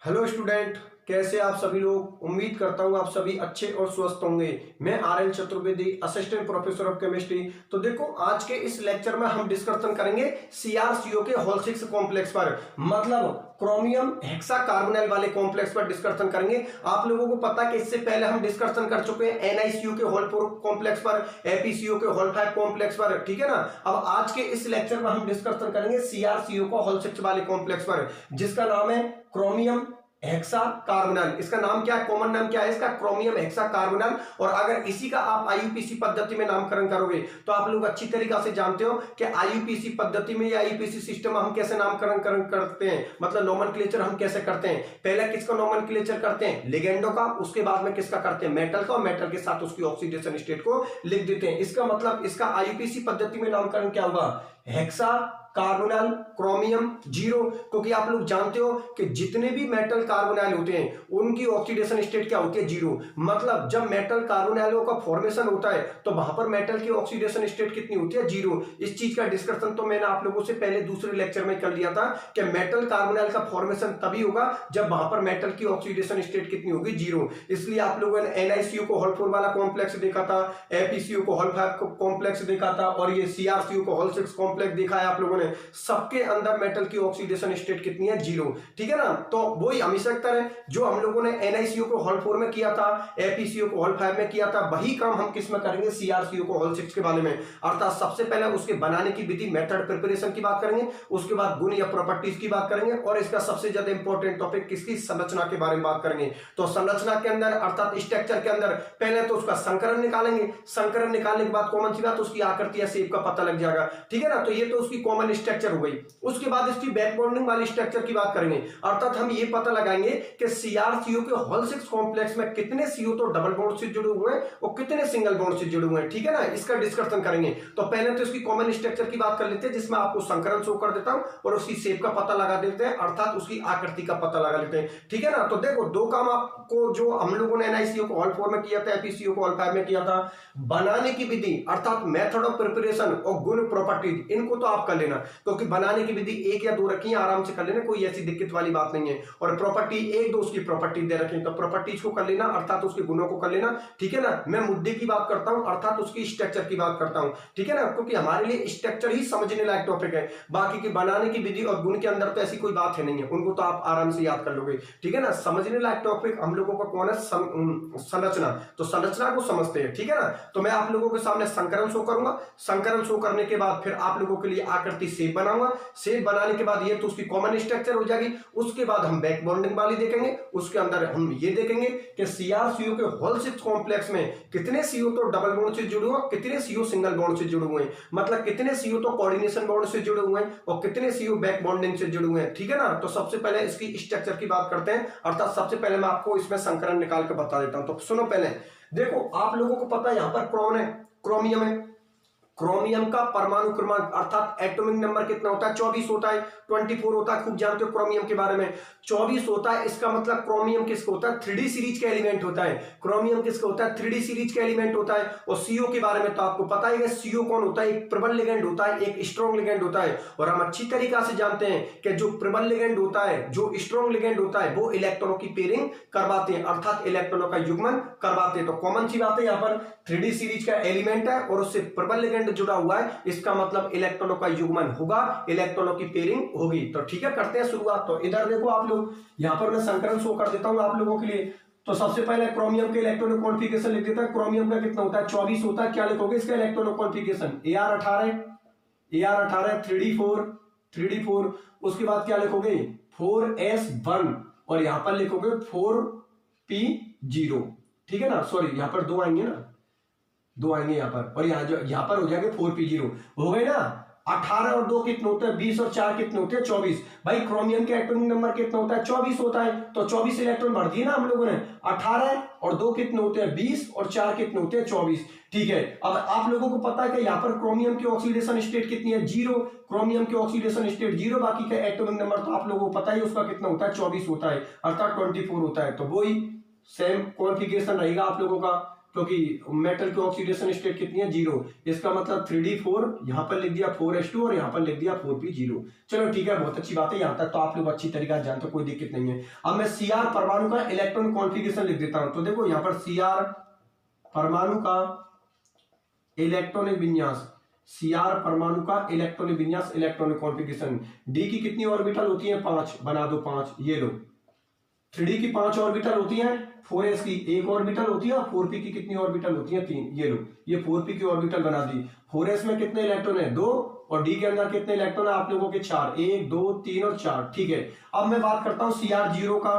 Hello student, कैसे आप सभी लोग। उम्मीद करता हूं आप सभी अच्छे और स्वस्थ होंगे। मैं R L Chaturvedi, assistant professor of chemistry. तो देखो, आज के इस लेक्चर में हम डिस्कशन करेंगे सीआरसीओ के होल सिक्स कॉम्प्लेक्स पर, मतलब क्रोमियम हेक्सा कार्बोनाइल वाले कॉम्प्लेक्स पर डिस्कशन करेंगे। आप लोगों को पता है कि इससे पहले हम डिस्कशन कर चुके हैं एनआईसीयू के होल फोर कॉम्प्लेक्स पर, एपीसीओ के होल फाइव कॉम्प्लेक्स पर, ठीक है ना। अब आज के इस लेक्चर में हम डिस्कशन करेंगे सीआरसीओ का होल सिक्स वाले कॉम्प्लेक्स पर, जिसका नाम है क्रोमियम हेक्सा कार्बोनाइल। इसका नाम क्या है, कॉमन नाम क्या है इसका, क्रोमियम हेक्सा कार्बोनाइल। और अगर इसी का आप आईयूपीसी पद्धति में नामकरण करोगे तो आप लोग अच्छी तरीके से जानते हो कि आईयूपीसी पद्धति में या आईयूपीसी सिस्टम में हम कैसे नामकरण करते हैं, मतलब नोमेनक्लेचर हम कैसे करते हैं। पहले किसका नोमेनक्लेचर करते हैं, लिगेंडो का, उसके बाद में किसका करते हैं, मेटल का, और मेटल के साथ उसकी ऑक्सीडेशन स्टेट को लिख देते हैं। इसका मतलब इसका आईयूपीसी पद्धति में नामकरण क्या होगा, हेक्सा कार्बोनाइल क्रोमियम जीरो। क्योंकि आप लोग जानते हो कि जितने भी मेटल कार्बोनाइल होते हैं उनकी ऑक्सीडेशन स्टेट क्या होती है, जीरो। मतलब जब मेटल कार्बोनाइलों का फॉर्मेशन होता है तो वहां पर मेटल की ऑक्सीडेशन स्टेट कितनी होती है, जीरो। इस चीज का डिस्कशन तो मैंने आप लोगों से पहले दूसरे लेक्चर में कर लिया था कि मेटल कार्बोनाइल का फॉर्मेशन तभी होगा जब वहां पर मेटल की ऑक्सीडेशन स्टेट कितनी होगी, जीरो। इसलिए आप लोगों ने एनआईसीयू को होल फोर वाला कॉम्प्लेक्स देखा था, एपीसीयू को होल फाइव कॉम्प्लेक्स देखा था, और ये सीआरसीयू को होल सिक्स कॉम्प्लेक्स देखा है आप लोगों ने। सबके अंदर मेटल की ऑक्सीडेशन स्टेट कितनी है, जीरो, ठीक है ना। तो वही हमेशा करें जो हम लोगों ने एनआईसीयू को होल फोर में किया था, एपीसीयू को होल फाइव में किया था, वही काम हम किस में करेंगे, सीआरसीयू को होल सिक्स के बारे में। अर्थात सबसे पहले उसके बनाने की विधि, मेथड, प्रिपरेशन की बात करेंगे, उसके बाद गुण या प्रॉपर्टीज की बात करेंगे, और इसका सबसे ज्यादा इंपॉर्टेंट टॉपिक किसकी, संरचना के बारे में बात करेंगे। तो संरचना के अंदर अर्थात स्ट्रक्चर के अंदर पहले तो उसका संकरण निकालेंगे। संकरण निकालने के बाद कॉमन सी बात, उसकी आकृति या शेप का पता लग जाएगा, ठीक है ना। तो ये तो उसकी कॉमन स्ट्रक्चर हो गई। उसके बाद इसकी बैक बॉन्डिंग वाली स्ट्रक्चर की बात करेंगे। अर्थात हम ये पता लगाएंगे कि सीआरसीयू के होल सिक्स कॉम्प्लेक्स में कितने सीओ तो डबल बॉन्ड से जुड़े हुए हैं और कितने सिंगल बॉन्ड से जुड़े हुए हैं, ठीक है ना। इसका डिस्कशन करेंगे। तो पहले तो इसकी कॉमन स्ट्रक्चर की बात कर लेते हैं, जिसमें आपको संकरण शो कर देता हूं और उसकी शेप का पता लगा देते हैं, अर्थात उसकी आकृति का पता लगा लेते हैं, ठीक है ना। तो देखो, दो काम आपको जो हम लोगों ने एनआईसीयू को होल फोर में किया था, एपीसीयू को होल फाइव में किया था, बनाने की विधि अर्थात मेथड ऑफ प्रिपरेशन और गुण प्रॉपर्टीज, इनको तो आप कर लेना, क्योंकि बनाने की विधि एक या दो रखी है, आराम से कर लेना, कोई ऐसी दिक्कत वाली बात नहीं है। और प्रॉपर्टी एक दो उसकी प्रॉपर्टी दे रखी है, तो प्रॉपर्टीज को कर लेना, अर्थात उसके गुणों को कर लेना, ठीक है ना। मैं मुद्दे की बात करता हूं, अर्थात उसकी स्ट्रक्चर की बात करता हूं, ठीक है ना, क्योंकि हमारे लिए स्ट्रक्चर ही समझने लायक टॉपिक है। बाकी की बनाने की विधि और गुण के अंदर तो ऐसी कोई बात है नहीं है, उनको तो आप आराम से याद कर लोगे, ठीक है ना। समझने लायक टॉपिक हम लोगों का कौन है, संरचना। तो संरचना को समझते हैं, ठीक है ना। तो मैं आप लोगों के सामने संकरण शो करूंगा। संकरण शो करने के बाद फिर आप लोगों के लिए आकृति शेप बनाऊंगा। शेप बनाने के बाद ये तो उसकी कॉमन स्ट्रक्चर हो जाएगी। उसके बाद हम बैक बॉन्डिंग वाली देखेंगे। उसके अंदर हम ये देखेंगे कि सीआरसीयू के होल सिक्स कॉम्प्लेक्स में कितने सीओ तो डबल बॉन्ड से जुड़े हुए, कितने सीओ सिंगल बॉन्ड से जुड़े हुए हैं, मतलब कितने सीओ तो कोऑर्डिनेशन बॉन्ड से जुड़े हुए हैं और कितने सीओ बैक बॉन्डिंग से जुड़े हुए हैं, ठीक है ना। तो सबसे पहले इसकी स्ट्रक्चर की बात करते हैं, अर्थात सबसे पहले मैं आपको इसमें संकरण निकाल के बता देता हूं। तो सुनो, पहले देखो, आप लोगों को पता है यहां पर कौन है, क्रोमियम है। क्रोमियम का परमाणु क्रमांक अर्थात एटॉमिक नंबर कितना होता है, 24 होता है, 24 होता है। खूब जानते हो क्रोमियम के बारे में, 24 होता है। इसका मतलब क्रोमियम किसका होता है, 3D सीरीज का एलिमेंट होता है। क्रोमियम किसका होता है, 3D सीरीज का एलिमेंट होता है। और सीओ के बारे में तो आपको पता ही है, सीओ कौन होता है, एक प्रबल लिगेंड होता है, एक स्ट्रॉन्ग लिगेंड होता है। और हम अच्छी तरीका से जानते हैं कि जो प्रबल लिगेंड होता है, जो स्ट्रॉन्ग लिगेंड होता है, वो इलेक्ट्रॉनों की पेयरिंग करवाते हैं, अर्थात इलेक्ट्रॉनों का युग्मन करवाते हैं। तो कॉमन सी बात है, यहाँ पर 3D सीरीज का एलिमेंट है और उससे प्रबल लिगेंड जुड़ा हुआ है, इसका मतलब इलेक्ट्रॉनों का युग्मन होगा, इलेक्ट्रॉनों की पेयरिंग होगी। तो ठीक है, करते हैं शुरुआत। तो इधर देखो आप लोग, यहां पर मैं संकरण शो कर देता हूं आप लोगों के लिए। तो सबसे पहले क्रोमियम के इलेक्ट्रॉनिक कॉन्फ़िगरेशन लिख देता है। क्रोमियम का कितना होता है, 24 होता है। क्या लिखोगे इसका इलेक्ट्रॉनिक कॉन्फ़िगरेशन, AR18 3D4। उसके बाद क्या लिखोगे, 4s1, और यहां पर लिखोगे 4p0, ठीक है ना। सॉरी, यहां पर दो आएंगे ना, दो आएंगे यहां पर, और यहां पर हो जाएंगे 4p0, हो गए ना। 18 और 2 कितने होते हैं, 20, और 4 कितने होते हैं, 24। भाई क्रोमियम के एटॉमिक नंबर कितना होता है, 24 होता है। तो 24 इलेक्ट्रॉन भर दिए ना हम लोगों ने। 18 और 2 कितने होते हैं, 20, और 4 कितने होते हैं, 24, ठीक है। अब आप लोगों को पता है कि यहाँ पर क्रोमियम की ऑक्सीडेशन स्टेट कितनी है, 0। क्रोमियम की ऑक्सीडेशन स्टेट 0, बाकी का एटॉमिक नंबर तो आप लोगों को पता ही, उसका कितना होता है, 24 होता है, अर्थात 24 होता है। तो वही सेम कॉन्फ़िगरेशन रहेगा आप लोगों का, क्योंकि मेटल की ऑक्सीडेशन स्टेट कितनी है, 0। इसका मतलब 3d4, यहां पर लिख दिया 4s2 और यहां पर लिख दिया 4p0। चलो ठीक है, बहुत अच्छी बात है, यहां तक तो आप लोग अच्छी तरीके से जानते हो, कोई दिक्कत नहीं है। अब मैं Cr परमाणु का इलेक्ट्रॉन कॉन्फ़िगरेशन लिख देता हूं। तो देखो यहां पर Cr परमाणु का इलेक्ट्रॉनिक विन्यास, Cr परमाणु का इलेक्ट्रॉनिक विन्यास, इलेक्ट्रॉनिक कॉन्फ़िगरेशन। d की कितनी ऑर्बिटल होती है, 5, बना दो 5। ये लो 3d की 5 ऑर्बिटल होती हैं, 4s की 1 ऑर्बिटल होती है और 4p की कितनी ऑर्बिटल होती है, 3। ये लो, ये 4p की ऑर्बिटल बना दी। 4s में कितने इलेक्ट्रॉन है, 2, और d के अंदर कितने इलेक्ट्रॉन है आप लोगों के, 4, 1 2 3 और 4। ठीक है, अब मैं बात करता हूं Cr0 का,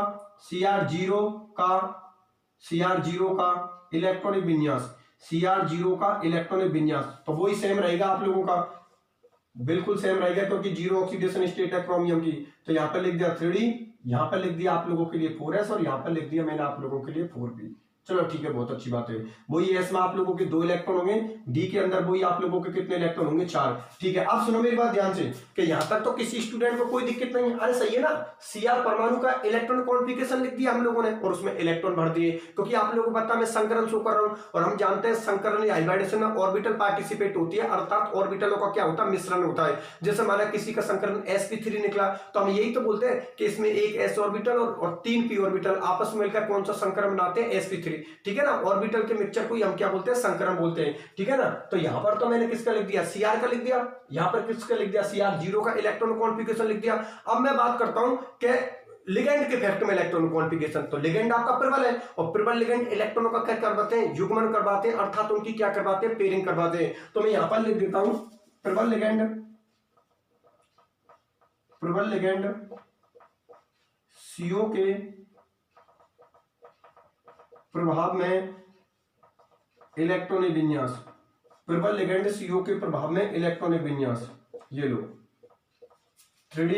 Cr0 का इलेक्ट्रॉनिक विन्यास, Cr0 का इलेक्ट्रॉनिक विन्यास तो वही सेम रहेगा आप लोगों का, बिल्कुल सेम रहेगा, क्योंकि 0 ऑक्सीडेशन स्टेट है क्रोमियम की। तो यहां पर लिख दिया 3d, यहां पर लिख दिया आप लोगों के लिए 4s और यहां पर लिख दिया मैंने आप लोगों के लिए 4p। चलो ठीक है, बहुत अच्छी बात है। वही एस में आप लोगों के 2 इलेक्ट्रॉन होंगे, डी के अंदर वही आप लोगों के कितने इलेक्ट्रॉन होंगे, 4। ठीक है, अब सुनो मेरी बात ध्यान से कि यहां तक तो किसी स्टूडेंट को कोई दिक्कत नहीं है। अरे सही है ना, Cr परमाणु का इलेक्ट्रॉन कॉन्फ़िगरेशन लिख दिया हम लोगों ने और उसमें इलेक्ट्रॉन भर दिए, क्योंकि आप लोगों को पता है मैं संकरण शो कर रहा हूं और हम जानते हैं संकरण या हाइब्रिडेशन में ऑर्बिटल पार्टिसिपेट होती है, अर्थात ऑर्बिटलों का क्या होता है, मिश्रण होता है। जैसे माना किसी का संकरण sp3 निकला तो हम यही तो बोलते हैं कि इसमें एक s ऑर्बिटल और 3 p ऑर्बिटल आपस में मिलकर कौन सा संकरण बनाते हैं, sp3। ठीक है ना, ऑर्बिटल के मिक्सचर को हम क्या बोलते हैं, संकरण बोलते हैं। ठीक है ना, तो यहां पर तो मैंने किसका लिख दिया, Cr का लिख दिया, यहां पर किसका लिख दिया, Cr0 का इलेक्ट्रॉन कॉन्फ़िगरेशन लिख दिया। अब मैं बात करता हूं कि लिगेंड के फैक्ट में इलेक्ट्रॉन कॉन्फ़िगरेशन। तो लिगेंड आपका प्रबल है और प्रबल लिगेंड इलेक्ट्रॉनों का क्या करवाते हैं, युग्मन करवाते हैं, अर्थात उनकी क्या करवाते हैं, पेयरिंग करवाते हैं। तो मैं यहां पर लिख देता हूं प्रबल लिगेंड CO के प्रभाव में इलेक्ट्रॉनिक विन्यास, प्रबल लिगेंड CO के प्रभाव में इलेक्ट्रॉनिक विन्यास। ये लो 3d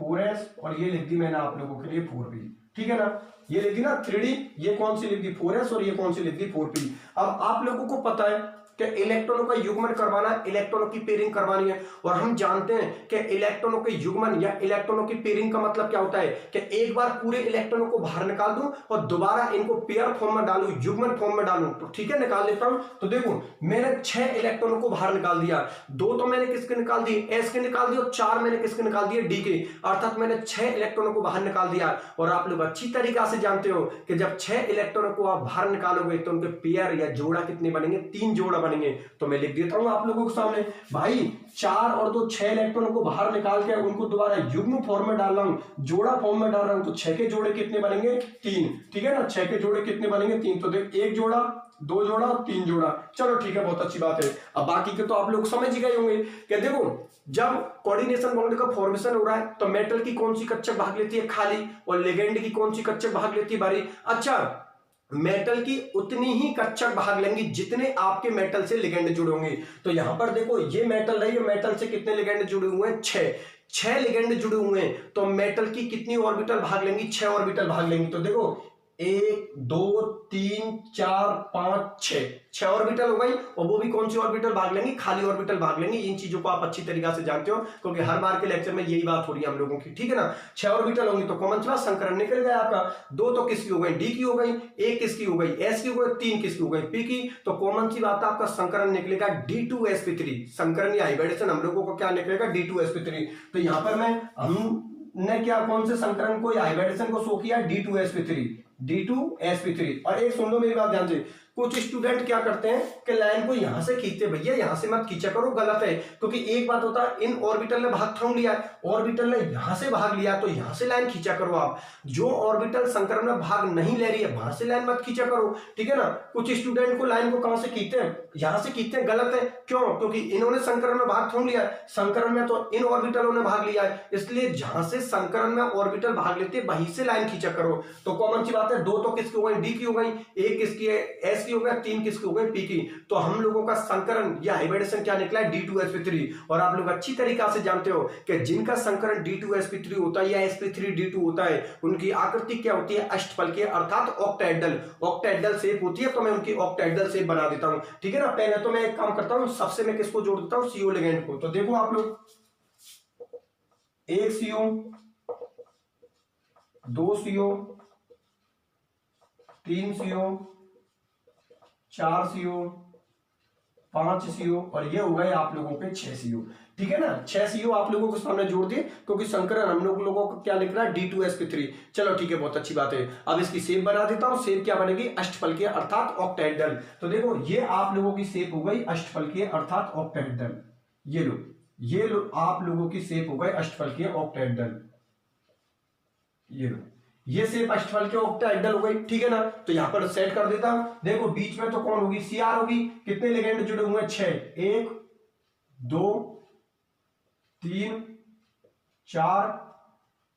4s और ये लिख दी मैंने आप लोगों के लिए 4p। ठीक है ना, ये लिख दी ना 3d, ये कौन सी लिख दी 4s और ये कौन सी लिख दी 4p। अब आप लोगों को पता है कि इलेक्ट्रॉनों का युग्मन करवाना, इलेक्ट्रॉनों की पेयरिंग करवानी है, और हम जानते हैं कि इलेक्ट्रॉनों के युग्मन या इलेक्ट्रॉनों की पेयरिंग का मतलब क्या होता है कि एक बार पूरे इलेक्ट्रॉनों को बाहर निकाल दूं और दोबारा इनको पेयर फॉर्म में डालूं, युग्मन फॉर्म में डालूं। तो ठीक है, निकाल लेता हूं। तो देखो मैंने 6 इलेक्ट्रॉनों को बाहर निकाल दिया, 2 तो मैंने किसके निकाल दिए, एस के निकाल दिए, और 4 मैंने किसके निकाल दिए, डी के। अर्थात मैंने 6 इलेक्ट्रॉनों को बाहर निकाल दिया। और आप लोग अच्छी तरीके से जानते हो कि जब 6 इलेक्ट्रॉनों को आप बाहर निकालोगे तो उनके पेयर या जोड़ा कितने बनेंगे, 3 जोड़ा बनेंगे। तो मैं लिख देता हूं आप लोगों के सामने, भाई 4 और 2 6 इलेक्ट्रॉनों को बाहर निकाल के उनको दोबारा युग्म फॉर्म में डाल रहा हूं, जोड़ा फॉर्म में डाल रहा हूं, तो 6 के जोड़े कितने बनेंगे, 3। ठीक है ना, 6 के जोड़े कितने बनेंगे, 3। तो देख 1 जोड़ा, 2 जोड़ा, 3 जोड़ा। चलो ठीक है, बहुत अच्छी बात है। अब बाकी के तो आप लोग समझ ही गए होंगे कि देखो जब कोऑर्डिनेशन बॉन्ड का फॉर्मेशन हो रहा है तो मेटल की कौन सी कक्षक भाग लेती है, खाली, और लिगेंड की कौन सी कक्षक भाग लेती है, भारी। अच्छा, मेटल की उतनी ही कक्षक भाग लेंगी जितने आपके मेटल से लिगेंड जुड़े होंगे। तो यहां पर देखो ये मेटल है, ये मेटल से कितने लिगेंड जुड़े हुए हैं, 6 लिगेंड जुड़े हुए हैं। तो मेटल की कितनी ऑर्बिटल भाग लेंगी, 6 ऑर्बिटल भाग लेंगी। तो देखो 1 2 3 4 5 6 ऑर्बिटल हो गई, और वो भी कौन सी ऑर्बिटल भाग लेंगी, खाली ऑर्बिटल भाग लेंगी। इन चीजों को आप अच्छी तरीके से जानते हो क्योंकि हर बार के लेक्चर में यही बात हो रही है हम लोगों की। ठीक है ना, 6 ऑर्बिटल होंगी तो कॉमन सी बात, संकरण निकल गया आपका। 2 तो किसकी हो गई, डी की हो गई, 1 किसकी हो गई, एस की हो गई, 3 किसकी हो गई, पी की। तो कॉमन सी बात आपका संकरण निकलेगा D2sp3। संकरण या हाइब्रिडेशन हम लोगों को क्या निकलेगा, D2sp3। तो यहां पर मैं हमने क्या कौन से संकरण को या हाइब्रिडेशन को शो किया, D2sp3। और एक सुन लो मेरी बात ध्यान से, कुछ स्टूडेंट क्या करते हैं कि लाइन को यहां से खींचते, भैया यहां से मत खींचा करो, गलत है। क्योंकि एक बात होता है इन ऑर्बिटल ने भाग थोड़ लिया, ऑर्बिटल ने यहां से भाग लिया, तो यहां से लाइन खींचा करो आप। जो ऑर्बिटल संकरण में भाग नहीं ले रही है वहां से लाइन मत खींचा करो। ठीक है ना, कुछ स्टूडेंट को लाइन को कहां से खींचते हैं, यहां से खींचते हैं, गलत है। क्यों, क्योंकि इन्होंने संकरण में भाग थोड़ लिया है, संकरण में तो इन ऑर्बिटलों ने भाग लिया है, इसलिए जहां से संकरण में ऑर्बिटल भाग लेते हैं वहीं से लाइन खींचा करो। तो कॉमन सी बात है, 2 तो किसकी हो गई, डी की हो गई, 1 किसकी है, एस की हो गई, 3 किसकी हो गई, पी की। तो हम लोगों का संकरण या हाइब्रिडेशन क्या निकला है, D2sp3। और आप लोग अच्छी तरीके से जानते हो कि जिनका संकरण D2sp3 होता है या sp3d2 होता है, उनकी आकृति क्या होती है, अष्टफलकीय अर्थात ऑक्टाहेड्रल शेप होती है। तो मैं उनकी ऑक्टाहेड्रल शेप बना देता हूं। ठीक है ना, पहले तो मैं एक काम करता हूं, सबसे मैं किसको जोड़ देता हूं, CO लिगेंड को। तो देखो आप लोग 1 CO 2 CO 3 CO 4 CO, 5 CO और ये हो गए आप लोगों के 6 CO। ठीक है ना, 6 CO आप लोगों को सामने जोड़ दिए क्योंकि संकरण हम लोगों को क्या लिख रहा है, D2sp3। चलो ठीक है, बहुत अच्छी बात है। अब इसकी शेप बना देता हूं। शेप क्या बनेगी, अष्टफलकीय अर्थात ऑक्टाहेड्रल। तो देखो ये आप लोगों की शेप हो गई अष्टफलकीय अर्थात ऑक्टाहेड्रल। ये लो आप लोगों की शेप हो गई अष्टफलकीय ऑक्टाहेड्रल। ये शेप अष्टफलकीय ऑक्टाहेड्रल हो गई। ठीक है ना, तो यहां पर सेट कर देता हूं। देखो बीच में तो कौन होगी, CR होगी। कितने लिगेंड जुड़े हुए हैं, 6। 1 2 3 4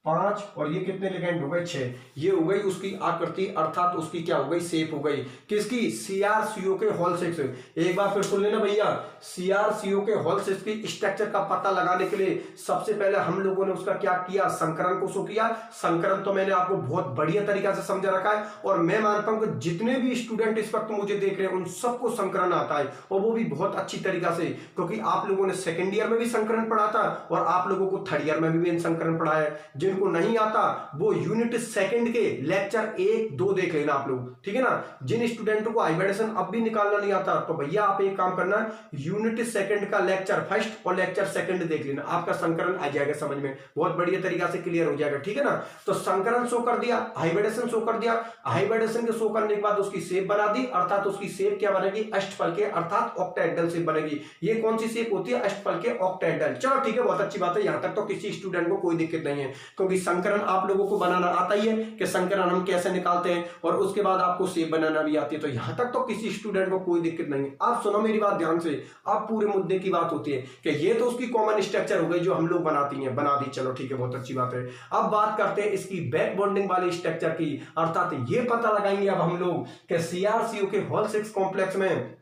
5 और ये कितने लिगेंड हो गए, 6। ये हो गई उसकी आकृति अर्थात उसकी क्या हो गई, शेप हो गई। किसकी, CrCO के होल 6। एक बार फिर सुन लेना भैया, CrCO के होल 6 की स्ट्रक्चर का पता लगाने के लिए सबसे पहले हम लोगों ने उसका क्या किया, संकरण को शो किया। संकरण तो मैंने आपको बहुत बढ़िया तरीका से समझा रखा है और मैं मानता हूं कि जितने भी स्टूडेंट इस वक्त मुझे देख रहे हैं उन सबको संकरण आता है और वो भी बहुत अच्छी तरीका से, क्योंकि आप लोगों ने सेकेंड ईयर में भी संकरण पढ़ा था और आप लोगों को थर्ड ईयर में भी संकरण पढ़ाया है। जिनको नहीं आता वो यूनिट सेकंड के लेक्चर 1 2 देख लेना आप लोग। ठीक है ना, जिन स्टूडेंटों को हाइब्रिडेशन अब भी निकालना नहीं आता तो भैया आप एक काम करना, यूनिट सेकंड का लेक्चर फर्स्ट और लेक्चर सेकंड देख लेना, आपका संकरण आ जाएगा समझ में, बहुत बढ़िया तरीका से क्लियर हो जाएगा। ठीक है ना, तो संकरण शो कर दिया, हाइब्रिडेशन शो कर दिया। हाइब्रिडेशन के शो करने के बाद उसकी शेप बना दी, अर्थात उसकी शेप क्या बनेगी, अष्टफलकीय अर्थात ऑक्टाहेड्रल शेप बनेगी। ये कौन सी शेप होती है, अष्टफलकीय ऑक्टाहेड्रल। चलो ठीक है, बहुत अच्छी बात है, यहां तक तो किसी स्टूडेंट को कोई दिक्कत नहीं है क्योंकि संकरण आप लोगों को बनाना आता ही है कि संकरण हम कैसे निकालते हैं और उसके बाद आपको शेप बनाना भी आती है, तो यहां तक तो किसी स्टूडेंट को कोई दिक्कत नहीं है। आप सुनो मेरी बात ध्यान से, आप पूरे मुद्दे की बात होती है कि ये तो उसकी कॉमन स्ट्रक्चर हो गई जो हम लोग बनाती हैं, बना दी। चलो ठीक है, बहुत अच्छी बात है। अब बात करते हैं इसकी बैक बॉन्डिंग वाली स्ट्रक्चर की, अर्थात ये पता लगाएंगे अब हम लोग कि CrCO के होल 6 कॉम्प्लेक्स में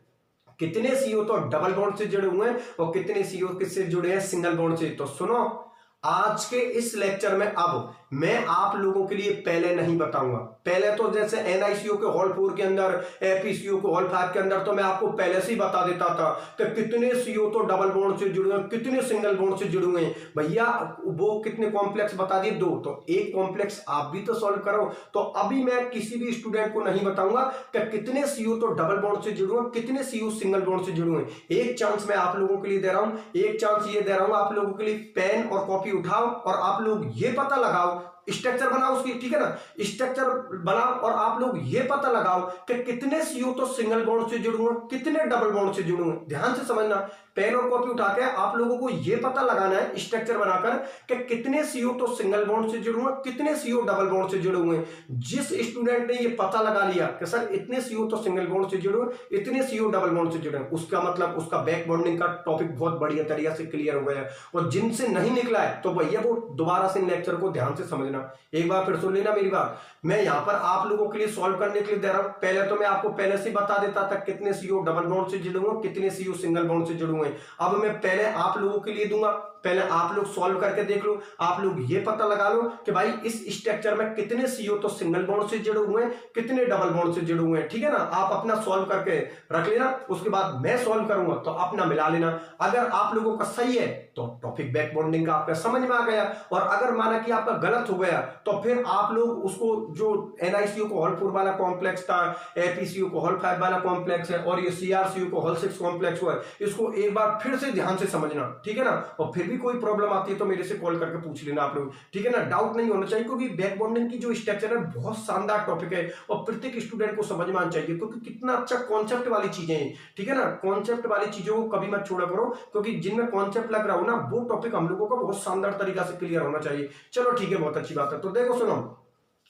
कितने CO तो डबल बॉन्ड से जुड़े हुए हैं और कितने CO किससे जुड़े हैं, सिंगल बॉन्ड से। तो सुनो, आज के इस लेक्चर में अब मैं आप लोगों के लिए पहले नहीं बताऊंगा। पहले तो जैसे NiCO के होल 4 के अंदर, FeCO के होल 5 के अंदर तो मैं आपको पहले से ही बता देता था कि कितने CO तो डबल बॉन्ड से जुड़े हैं, कितने सिंगल बॉन्ड से जुड़े हुए हैं। भैया वो कितने कॉम्प्लेक्स बता दिए, 2, तो एक कॉम्प्लेक्स आप भी तो सॉल्व करो। तो अभी मैं किसी भी स्टूडेंट को नहीं बताऊंगा कि कितने CO तो डबल बॉन्ड से जुड़े हुए, कितने CO सिंगल बॉन्ड से जुड़े हुए। एक चांस मैं आप लोगों के लिए दे रहा हूं, एक चांस ये दे रहा हूं आप लोगों के लिए, पेन और कॉपी उठाओ और आप लोग ये पता लगाओ, स्ट्रक्चर बनाओ उसकी। ठीक है ना, स्ट्रक्चर बनाओ और आप लोग ये पता लगाओ कि कितने CO तो सिंगल बॉन्ड से जुड़े हुए, कितने डबल बॉन्ड से जुड़े हुए। ध्यान से समझना, पेन और कॉपी उठा के आप लोगों को ये पता लगाना है स्ट्रक्चर बनाकर कि कितने CO तो सिंगल बॉन्ड से जुड़े हुए, कितने CO डबल बॉन्ड से जुड़े हुए। जिस स्टूडेंट ने ये पता लगा लिया कि सर इतने CO तो सिंगल बॉन्ड से जुड़े हुए, इतने CO डबल बॉन्ड से जुड़े, उसका मतलब उसका बैक बॉन्डिंग का टॉपिक बहुत बढ़िया तरीके से क्लियर हो गया है। और जिनसे नहीं निकला है तो भैया वो दोबारा से लेक्चर को ध्यान से समझना, एक बार फिर सुन लेना मेरी बात। मैं यहां पर आप लोगों के लिए सॉल्व करने के लिए दे रहा हूं। पहले तो मैं आपको पहले से बता देता था कितने CO डबल बॉन्ड से जुड़े हुए, कितने CO सिंगल बॉन्ड से जुड़े हुए। अब मैं पहले आप लोगों के लिए दूंगा, पहले आप लोग सॉल्व करके देख लो, आप लोग ये पता लगा लो कि भाई इस स्ट्रक्चर में कितने CO तो सिंगल बॉन्ड से जुड़े हुए हैं, कितने डबल बॉन्ड से जुड़े हुए हैं। ठीक है ना, आप अपना सॉल्व करके रख लेना, उसके बाद मैं सॉल्व करूंगा तो अपना मिला लेना। अगर आप लोगों का सही है तो टॉपिक बैक बॉन्डिंग का आपका समझ में आ गया, और अगर माना कि आपका गलत हो गया तो फिर आप लोग उसको जो NiCO को होल 4 वाला कॉम्प्लेक्स था, FeCO को होल 5 वाला कॉम्प्लेक्स है और ये CrCO को होल 6 कॉम्प्लेक्स हुआ है, इसको एक बार फिर से ध्यान से समझना। ठीक है ना, और फिर भी कोई प्रॉब्लम आती है तो मेरे से कॉल करके पूछ लेना आप लोग। ठीक है ना, डाउट नहीं होना चाहिए क्योंकि बैक बॉन्डिंग की जो स्ट्रक्चर है बहुत शानदार टॉपिक है और प्रत्येक स्टूडेंट को समझ में आना चाहिए क्योंकि कितना अच्छा कॉन्सेप्ट वाली चीजें हैं। ठीक है ना, कॉन्सेप्ट वाली चीजों को कभी मत छोड़ा करो क्योंकि जिनमें कॉन्सेप्ट लग रहा हो ना वो टॉपिक हम लोगों को बहुत शानदार तरीका से क्लियर होना चाहिए। चलो ठीक है, बहुत अच्छी बात है। तो देखो सुनो,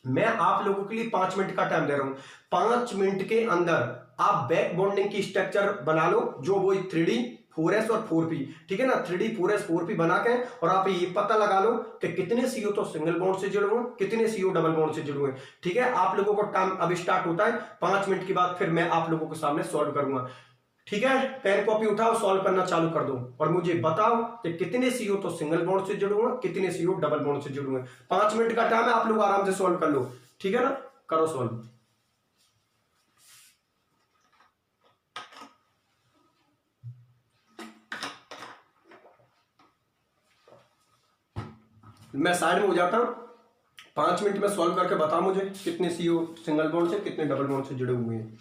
मैं आप लोगों के लिए 5 मिनट का टाइम दे रहा हूं। 5 मिनट के अंदर आप बैक बॉन्डिंग की स्ट्रक्चर बना लो, जो वो 3D 4s और 4p। ठीक है ना, 3D 4s 4p बना के और आप ये पता लगा लो कि कितने CO तो सिंगल बॉन्ड से जुड़े हुए, कितने CO डबल बॉन्ड से जुड़े हुए। ठीक है, आप लोगों को टाइम अब स्टार्ट होता है 5 मिनट के बाद, फिर मैं आप लोगों के सामने सॉल्व करूंगा। ठीक है, पेन कॉपी उठाओ, सॉल्व करना चालू कर दो और मुझे बताओ कि कितने CO तो सिंगल बॉन्ड से जुड़े हुए, कितने CO डबल बॉन्ड से जुड़े हुए। 5 मिनट का टाइम है, आप लोग आराम से सॉल्व कर लो। ठीक है ना, करो सॉल्व। मैं साइड में हो जाता हूं, 5 मिनट में सॉल्व करके बता मुझे कितने CO सिंगल बॉन्ड से, कितने डबल बॉन्ड से जुड़े हुए हैं।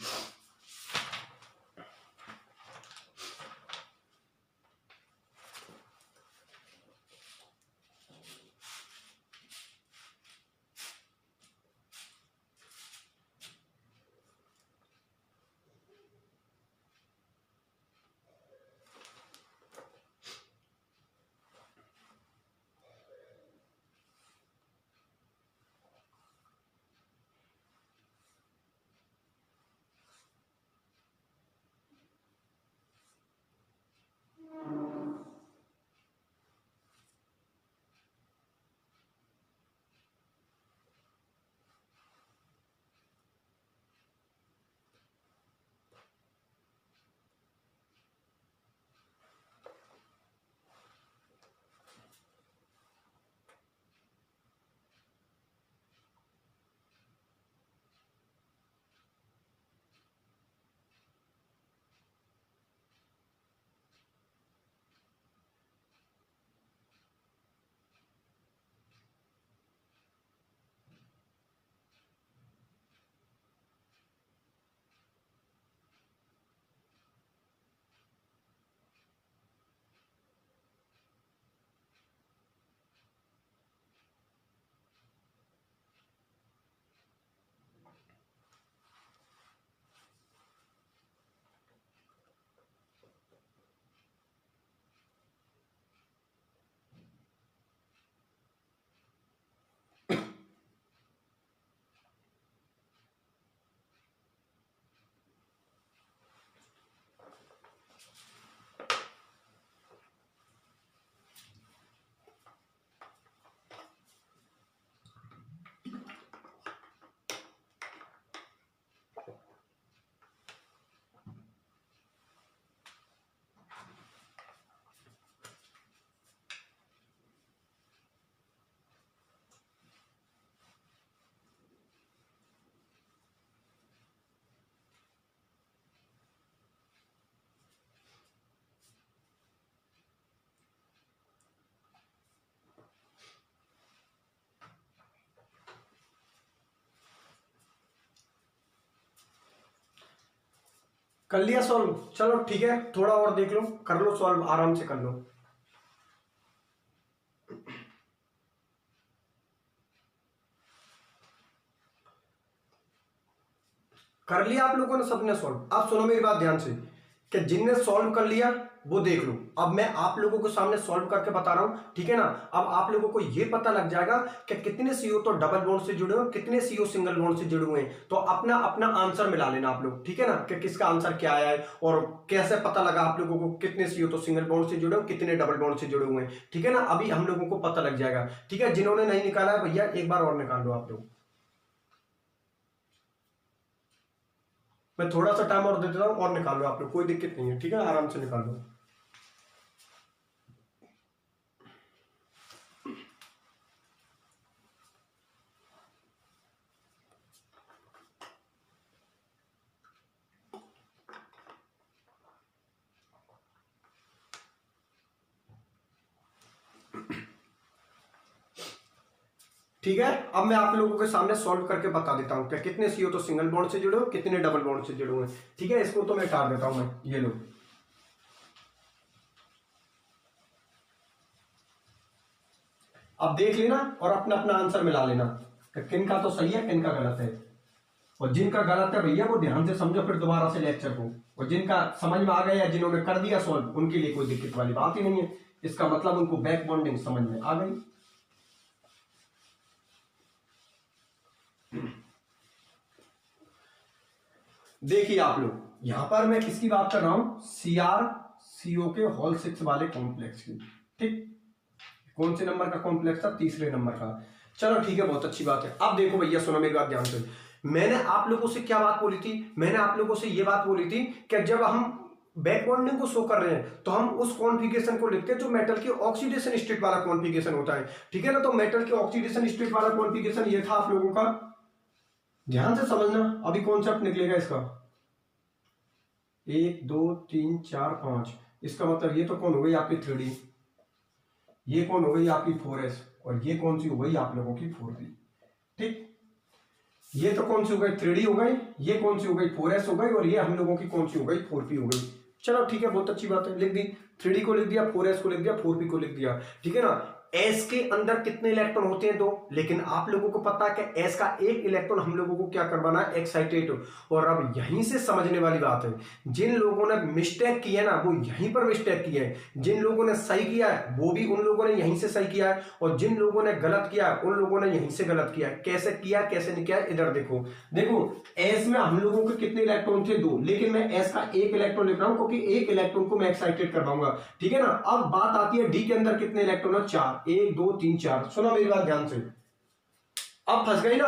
कर लिया सॉल्व? चलो ठीक है, थोड़ा और देख लो, कर लो सॉल्व, आराम से कर लो। कर लिया आप लोगों ने सबने सॉल्व? अब सुनो मेरी बात ध्यान से, कि जिनने सॉल्व कर लिया वो देख लो। अब मैं आप लोगों को सामने सॉल्व करके बता रहा हूं, ठीक है ना। अब आप लोगों को ये पता लग जाएगा कि कितने सीओ तो डबल बॉन्ड से जुड़े हुए, कितने सीओ सिंगल बॉन्ड से जुड़े हुए हैं। तो अपना अपना आंसर मिला लेना आप लोग, ठीक है ना, कि किसका आंसर क्या आया है और कैसे पता लगा आप लोगों को कितने सीओ तो सिंगल बॉन्ड से जुड़े हुए, कितने डबल बॉन्ड से जुड़े हुए हैं, ठीक है ना। अभी हम लोगों को पता लग जाएगा, ठीक है। जिन्होंने नहीं निकाला है भैया एक बार और निकाल लो आप लोग। मैं थोड़ा सा टाइम और दे देता हूं, और निकाल लो आप लोग, कोई दिक्कत नहीं है, ठीक है, आराम से निकाल लो। ठीक है, अब मैं आप लोगों के सामने सॉल्व करके बता देता हूं कि कितने सीओ तो सिंगल बॉन्ड से जुड़े हो, कितने डबल बॉन्ड से जुड़े हुए, ठीक है। इसको तो मैं काट देता हूं, मैं ये लो। अब देख लेना और अपना अपना आंसर मिला लेना कि किन का तो सही है, किन का गलत है। और जिनका गलत है भैया वो ध्यान से समझो फिर दोबारा से लेक्चर को, और जिनका समझ में आ गया या जिन्होंने कर दिया सॉल्व उनके लिए कोई दिक्कत वाली बात ही नहीं है। इसका मतलब उनको बैक बॉन्डिंग समझ में आ गई। देखिए आप लोग, यहां पर मैं किसकी बात कर रहा हूं, CrCO के होल 6 वाले कॉम्प्लेक्स की, ठीक। कौन से नंबर का कॉम्प्लेक्स था, तीसरे नंबर का। चलो ठीक है, बहुत अच्छी बात है। अब देखो भैया सुनो मेरी बात ध्यान से, मैंने आप लोगों से क्या बात बोली थी, मैंने आप लोगों से यह बात बोली थी कि जब हम बैक बॉन्डिंग को शो कर रहे हैं तो हम उस कॉन्फ़िगरेशन को लिखते हैं जो मेटल के ऑक्सीडेशन स्टेट वाला कॉन्फ़िगरेशन होता है, ठीक है ना। तो मेटल के ऑक्सीडेशन स्टेट वाला कॉन्फ़िगरेशन ये था आप लोगों का, ध्यान से समझना, अभी कॉन्सेप्ट निकलेगा इसका। 1 2 3 4 5, इसका मतलब ये तो कौन हो गई आपकी 3D, ये कौन हो गई आपकी 4s, और ये कौन सी हो गई आप लोगों की 4p, ठीक। ये तो कौन सी हो गई 3D हो गई, ये कौन सी हो गई 4s हो गई, और ये हम लोगों की कौन सी हो गई 4p हो गई। चलो ठीक है, बहुत अच्छी बात है, लिख दी। 3D को लिख दिया, 4s को लिख दिया, 4p को लिख दिया, ठीक है ना। S के अंदर कितने इलेक्ट्रॉन होते हैं, 2, लेकिन आप लोगों को पता है कि S का एक इलेक्ट्रॉन हम लोगों को क्या करवाना है, एक्साइटेड। और अब यहीं से समझने वाली बात है, जिन लोगों ने मिस्टेक की है ना वो यहीं पर मिस्टेक की है, जिन लोगों ने सही किया है वो भी उन लोगों ने यहीं से सही किया है, और जिन लोगों ने गलत किया है उन लोगों ने यहीं से गलत किया है। कैसे किया कैसे नहीं किया, इधर देखो। देखो S में हम लोगों के कितने इलेक्ट्रॉन थे, 2, लेकिन मैं S का एक इलेक्ट्रॉन लिख रहा हूं क्योंकि एक इलेक्ट्रॉन को मैं एक्साइटेड करवाऊंगा, ठीक है ना। अब बात आती है D के अंदर कितने इलेक्ट्रॉन है, 4, 1 2 3 4। सुनो मेरी बात ध्यान से, अब फंस गई ना,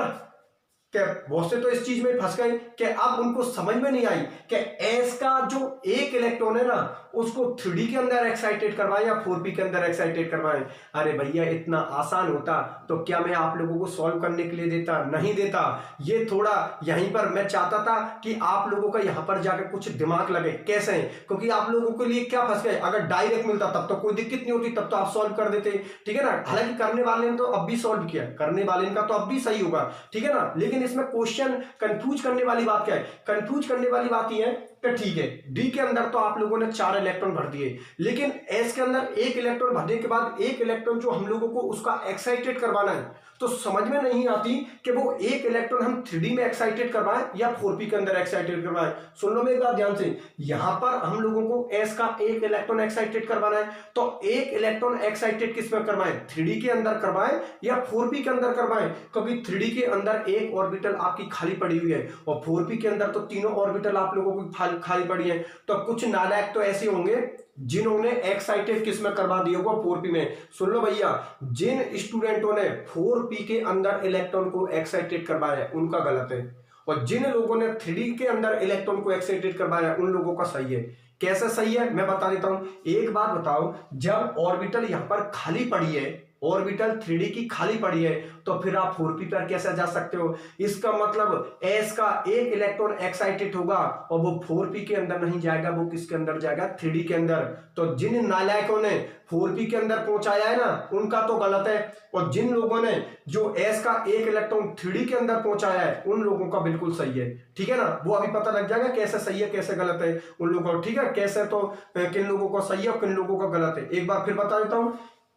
क्या बहुत से तो इस चीज में फंस गए कि अब उनको समझ में नहीं आई कि एस का जो एक इलेक्ट्रॉन है ना उसको 3D के अंदर एक्साइटेड करवाएं या 4p के अंदर एक्साइटेड करवाएं। अरे भैया इतना आसान होता तो क्या मैं आप लोगों को सॉल्व करने के लिए देता, नहीं देता। ये थोड़ा यहीं पर मैं चाहता था कि आप लोगों का यहां पर जाकर कुछ दिमाग लगे, कैसे है, क्योंकि आप लोगों के लिए क्या फंस गए, अगर डायरेक्ट मिलता तब तो कोई दिक्कत नहीं होती, तब तो आप सॉल्व कर देते, ठीक है ना। हालांकि करने वाले ने तो अब भी सॉल्व किया, करने वाले का तो अब भी सही होगा, ठीक है ना। लेकिन इसमें क्वेश्चन कंफ्यूज करने वाली बात क्या है, कंफ्यूज करने वाली बात यह है कि ठीक है डी के अंदर तो आप लोगों ने 4 इलेक्ट्रॉन भर दिए, लेकिन एस के अंदर एक इलेक्ट्रॉन भरने के बाद एक इलेक्ट्रॉन जो हम लोगों को उसका एक्साइटेड करवाना है, तो समझ में नहीं आती कि वो एक इलेक्ट्रॉन हम 3D में एक्साइटेड करवाएं या 4p के अंदर एक्साइटेड करवाएं। सुन लो मेरी बात ध्यान से, यहां पर हम लोगों को s का एक इलेक्ट्रॉन एक्साइटेड करवाना है, तो एक इलेक्ट्रॉन एक्साइटेड किस में करवाएं, 3D के अंदर करवाएं या 4p के अंदर करवाएं, क्योंकि 3D के अंदर एक ऑर्बिटल आपकी खाली पड़ी हुई है और 4p के अंदर तो तीनों ऑर्बिटल आप लोगों को खाली पड़ी है। तो कुछ नालायक तो ऐसे होंगे जिन्होंने एक्साइटेड किस में करवा दिया होगा, 4p में। सुन लो भैया, जिन स्टूडेंटों ने 4p के अंदर इलेक्ट्रॉन को एक्साइटेड करवाया है उनका गलत है, और जिन लोगों ने 3D के अंदर इलेक्ट्रॉन को एक्साइटेड करवाया है उन लोगों का सही है। कैसे सही है मैं बता देता हूं। एक बात बताओ, जब ऑर्बिटल यहां पर खाली पड़ी है ऑर्बिटल 3D की खाली पड़ी है, तो फिर आप 4p पर कैसे जा सकते हो? इसका मतलब s का एक इलेक्ट्रॉन एक्साइटेड होगा और वो 4p के अंदर नहीं जाएगा, वो किसके अंदर जाएगा? 3D के अंदर। तो जिन नालायकों ने 4p के अंदर पहुंचाया है ना, उनका तो गलत है, और जिन लोगों ने जो s का एक इलेक्ट्रॉन 3D के अंदर पहुंचाया है उन लोगों का बिल्कुल सही है। ठीक है ना, वो अभी पता लग जाएगा कैसे सही है कैसे गलत है उन लोगों को। ठीक है, कैसे तो किन लोगों को सही है और किन लोगों को गलत है। एक बार फिर बता देता हूं,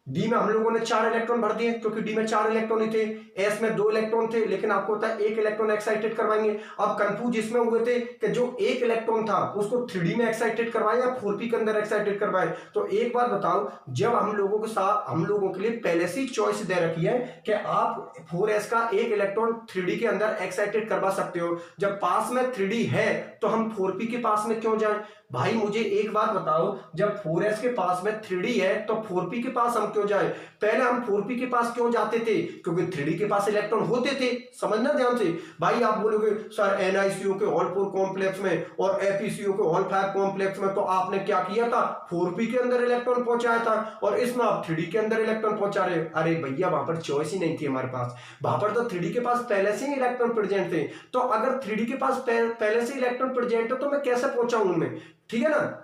डी में हम लोगों ने 4 इलेक्ट्रॉन भर दिए क्योंकि डी में 4 इलेक्ट्रॉन ही थे, एस में 2 इलेक्ट्रॉन थे, लेकिन आपको होता है एक इलेक्ट्रॉन एक्साइटेड करवाएंगे। अब कंफ्यूज इसमें हुए थे कि जो एक इलेक्ट्रॉन था उसको 3D में एक्साइटेड करवाए या 4p के अंदर एक्साइटेड करवाए। तो एक बार बताओ, जब हम लोगों के साथ हम लोगों के लिए पहले से चॉइस दे रखी है कि आप 4s का एक इलेक्ट्रॉन 3D के अंदर एक्साइटेड करवा सकते हो, जब पास में 3D है तो हम 4p के पास में क्यों जाएं? भाई मुझे एक बात बताओ, जब 4s के पास में 3D है तो 4p के पास हम क्यों जाए? पहले हम 4p के पास क्यों जाते थे? क्योंकि 3D के पास इलेक्ट्रॉन होते थे। समझना ध्यान से। भाई आप बोलोगे सर NiCO के हॉल 4 कॉम्प्लेक्स में और FeCO के हॉल 5 कॉम्प्लेक्स में तो आपने क्या किया था? 4p के अंदर इलेक्ट्रॉन पहुंचाया था और इसमें आप 3D के अंदर इलेक्ट्रॉन पहुंचा रहे। अरे भैया वहां पर चॉइस ही नहीं थी हमारे पास, वहां पर तो 3D के पास पहले से ही इलेक्ट्रॉन प्रेजेंट थे। तो अगर 3D के पास पहले से इलेक्ट्रॉन प्रेजेंट है तो मैं कैसे पहुंचाऊं उनमें? ठीक है ना।